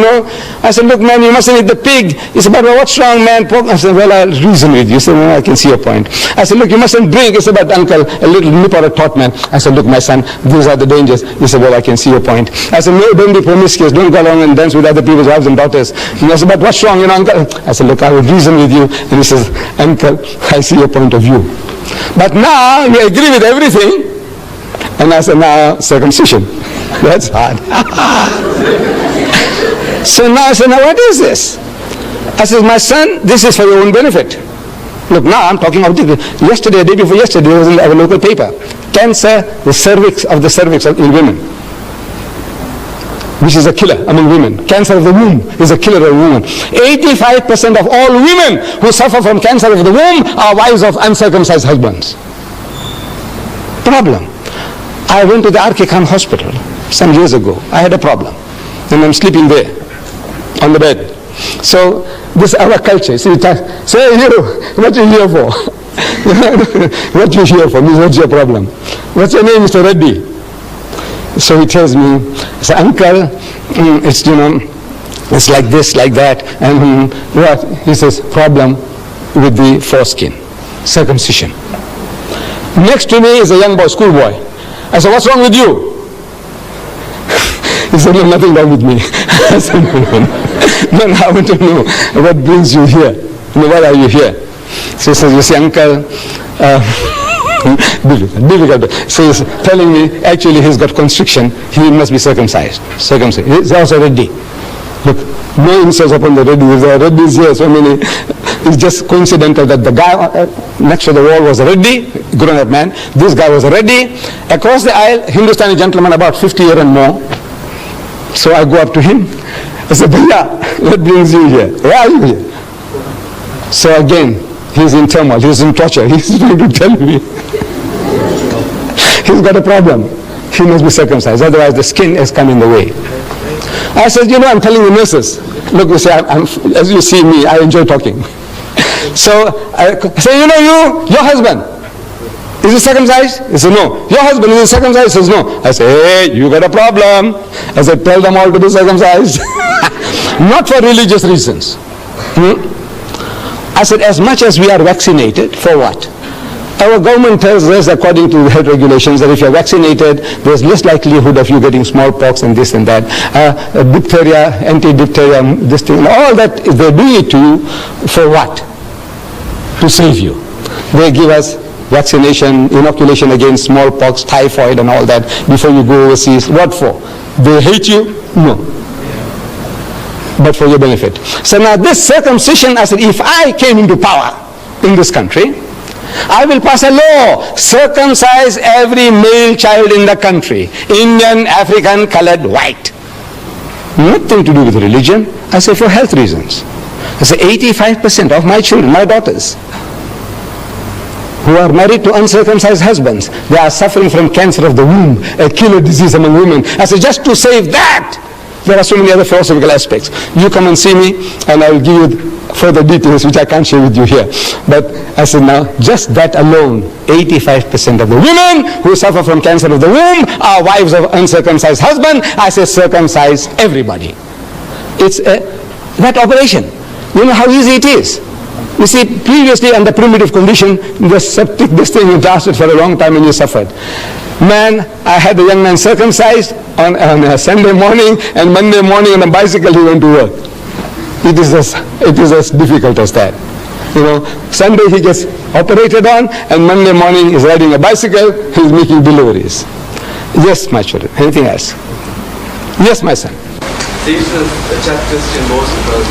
I said, look, man, you mustn't eat the pig. He said, but what's wrong, man? I said, well, I'll reason with you. He said, well, I can see your point. I said, look, you mustn't drink. He said, but uncle, a little nip or a tot, man. I said, look, my son, these are the dangers. He said, well, I can see your point. I said, no, don't be promiscuous. Don't go along and dance with other people's wives and daughters. I said, but what's wrong, uncle? I said, look, I will reason with you. And he says, uncle, I see your point of view. But now, you agree with everything. And I said, now, circumcision. That's hard. So now I said, now what is this? I said, my son, this is for your own benefit. Look, now I'm talking about yesterday, the day before yesterday, it was in our local paper. Cancer, the cervix in women. which is a killer among women. Cancer of the womb is a killer of women. 85% of all women who suffer from cancer of the womb are wives of uncircumcised husbands. Problem. I went to the R.K. Khan hospital some years ago. I had a problem. And I'm sleeping there on the bed. So this our culture. So you say, you, what are you here for? What are you here for? What's your problem? What's your name, Mr. Reddy? So he tells me, so uncle, it's, it's like this, like that. And what? He says, problem with the foreskin, circumcision. Next to me is a young boy, schoolboy. I said, what's wrong with you? He said, no, nothing wrong with me. I said, no, I want to know what brings you here. Why are you here? So he says, you see, uncle, difficult. So he's telling me, actually he's got constriction. He must be circumcised. He's also ready. Look, no insults upon the ready. There are reddies here, so many. It's just coincidental that the guy next to the wall was a reddy, grown-up man. This guy was a reddy. Across the aisle, Hindustani gentleman about 50 years and more. So I go up to him. I said, Bhaiya, what brings you here? Why are you here? So again, he's in turmoil, he's in torture. He's trying to tell me. He's got a problem. He must be circumcised, otherwise the skin has come in the way. I said, I'm telling the nurses. Look, you see, as you see me, I enjoy talking. So I say, your husband, is he circumcised? He said, no. Your husband, is he circumcised? He says, no. I say, hey, you got a problem. I said, tell them all to be circumcised. Not for religious reasons. I said, as much as we are vaccinated, for what? Our government tells us, according to the health regulations, that if you're vaccinated, there's less likelihood of you getting smallpox and this and that. Diphtheria, anti-diphtheria, this thing, all that, they do it to you for what? To save you. They give us vaccination, inoculation against smallpox, typhoid and all that before you go overseas. What for? They hate you? No. But for your benefit. So now this circumcision, I said, if I came into power in this country, I will pass a law, circumcise every male child in the country, Indian, African, colored, white. Nothing to do with religion. I say for health reasons. I say 85% of my children, my daughters, who are married to uncircumcised husbands, they are suffering from cancer of the womb, a killer disease among women. I say, just to save that, there are so many other philosophical aspects. You come and see me, and I will give you further details, which I can't share with you here. But I said, now, just that alone, 85% of the women who suffer from cancer of the womb are wives of uncircumcised husbands. I say, circumcise everybody. It's that operation. You know how easy it is. You see, previously under primitive condition, the septic, this thing lasted for a long time and you suffered. Man, I had a young man circumcised on a Sunday morning, and Monday morning on a bicycle he went to work. It is as difficult as that. Sunday he gets operated on, and Monday morning he's riding a bicycle, he's making deliveries. Yes, my children. Anything else? Yes, my son. Satan is a Christian most because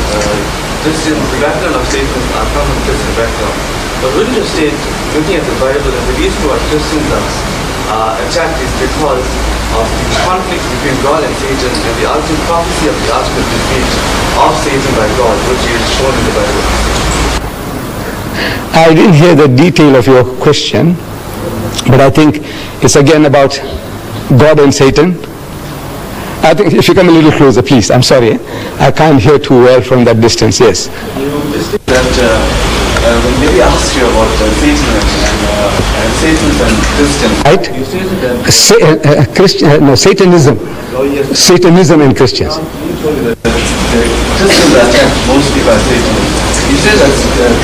Christians, the background of Satan are from a Christian background. But wouldn't you state, looking at the Bible, that the reason why Christians are attacked is because of the conflict between God and Satan and the ultimate prophecy of the ultimate defeat of Satan by God, which is shown in the Bible? I didn't hear the detail of your question, but I think it's again about God and Satan. I think if you come a little closer, please. I'm sorry. I can't hear too well from that distance. Yes. That when maybe asked you about Satan and Satan and Christian, right? You stated that Satanism. Satanism and Christians. You told me that Christians are attacked mostly by Satan. You said that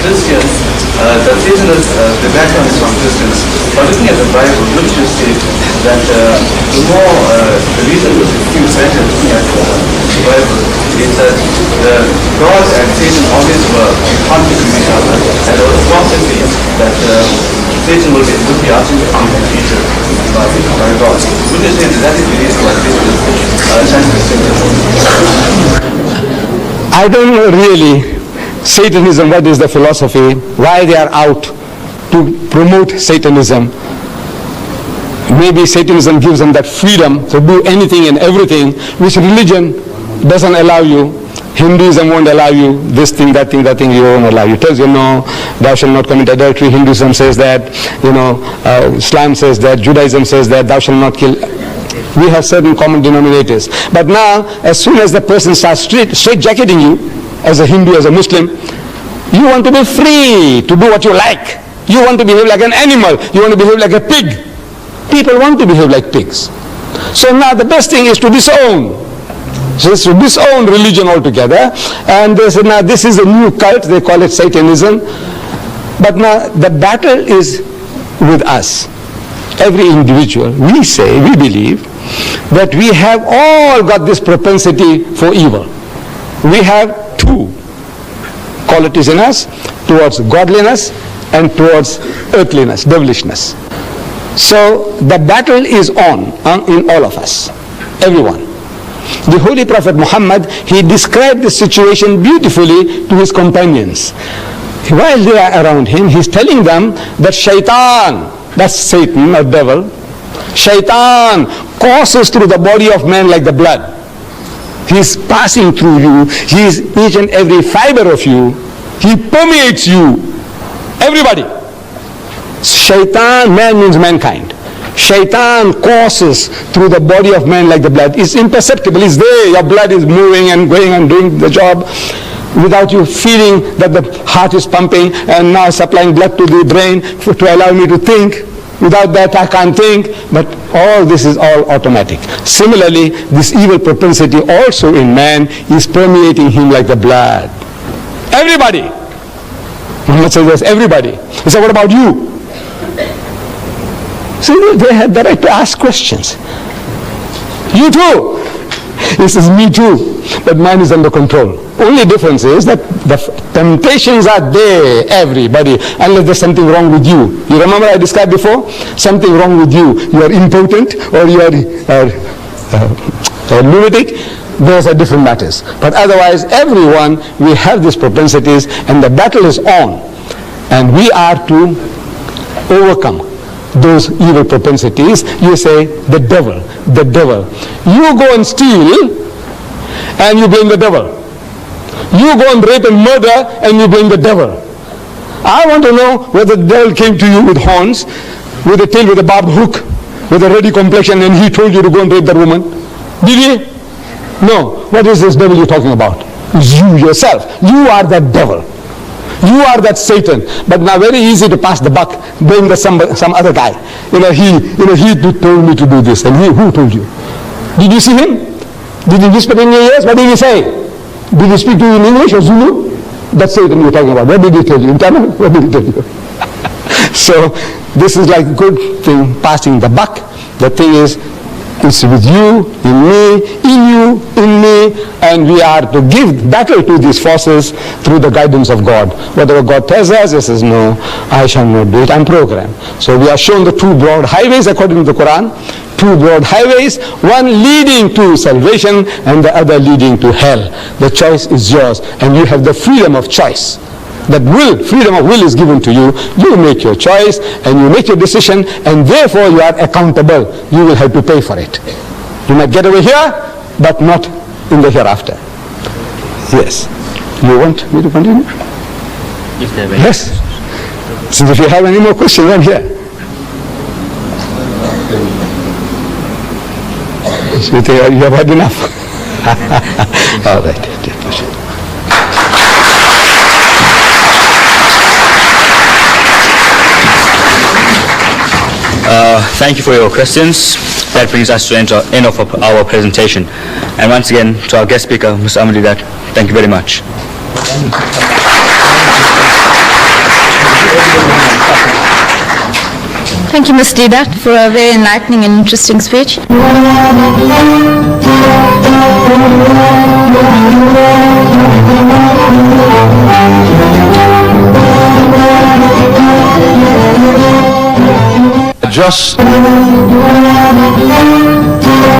Christians, that Satan is the background is from Christians. But looking at the Bible, wouldn't you state that the more the reason which it seems better looking at the Bible is that God and Satan always were in conflict with each other, and there was prophecy that Satan would be ultimately defeated by God. Wouldn't you say that that is the reason why Satan is trying to Satan? I don't know really Satanism, what is the philosophy, why they are out to promote Satanism. maybe Satanism gives them that freedom to do anything and everything which religion doesn't allow you. Hinduism won't allow you this thing, that thing, that thing, you won't allow you. It tells you, no, thou shalt not commit adultery. Hinduism says that, Islam says that, Judaism says that, thou shalt not kill. We have certain common denominators. But now, as soon as the person starts straight-jacketing you, as a Hindu, as a Muslim, you want to be free to do what you like. You want to behave like an animal. You want to behave like a pig. People want to behave like pigs. So now the best thing is to disown. So it's to disown religion altogether. And they said, now this is a new cult, they call it Satanism. But now the battle is with us. Every individual, we believe that we have all got this propensity for evil. We have two qualities in us, towards godliness and towards earthliness, devilishness. So the battle is on in all of us, everyone. The Holy Prophet Muhammad, he described this situation beautifully to his companions. While they are around him, he's telling them that shaitan, that's Satan or devil, shaitan courses through the body of man like the blood. He's passing through you. He's each and every fiber of you. He permeates you. Everybody. Shaitan, man means mankind. Shaitan courses through the body of man like the blood. It's imperceptible. It's there. Your blood is moving and going and doing the job without you feeling that the heart is pumping and now supplying blood to the brain to allow me to think. Without that I can't think. But all this is all automatic. Similarly, this evil propensity also in man is permeating him like the blood. Everybody. Muhammad says yes, everybody. He said, what about you? So they had the right to ask questions. You too. He says, me too. But mine is under control. Only difference is that the temptations are there, everybody, unless there's something wrong with you. You remember I described before? Something wrong with you. You are impotent or you are lunatic. Those are different matters. But otherwise, everyone, we have these propensities and the battle is on. And we are to overcome those evil propensities. You say, the devil, the devil. You go and steal and you blame the devil. You go and rape and murder and you blame the devil. I want to know whether the devil came to you with horns, with a tail, with a barbed hook, with a ruddy complexion, and he told you to go and rape that woman. Did he? No. What is this devil you're talking about? It's you yourself. You are that devil. You are that Satan. But now very easy to pass the buck, blame some other guy. He told me to do this. And who told you? Did you see him? Did he whisper in your ears? What did he say? Did he speak to you in English or Zulu? That's Satan you're talking about. What did he tell you? In Tamil? What did he tell you? So this is like a good thing, passing the buck. The thing is, it's with you, in me, in you, in me, and we are to give battle to these forces through the guidance of God. Whatever God tells us, he says, no, I shall not do it, I'm programmed. So we are shown the two broad highways according to the Quran, two broad highways, one leading to salvation and the other leading to hell. The choice is yours, and you have the freedom of choice. That will, freedom of will is given to you. You make your choice and you make your decision, and therefore you are accountable. You will have to pay for it. You might get away here, but not in the hereafter. Yes. You want me to continue? Yes. So if you have any more questions, I'm here. You have had enough. All right. Thank you for your questions. That brings us to the end of our presentation. And once again, to our guest speaker, Mr. Ahmad Deidat, thank you very much. Thank you, Ms. Deidat, for a very enlightening and interesting speech. Just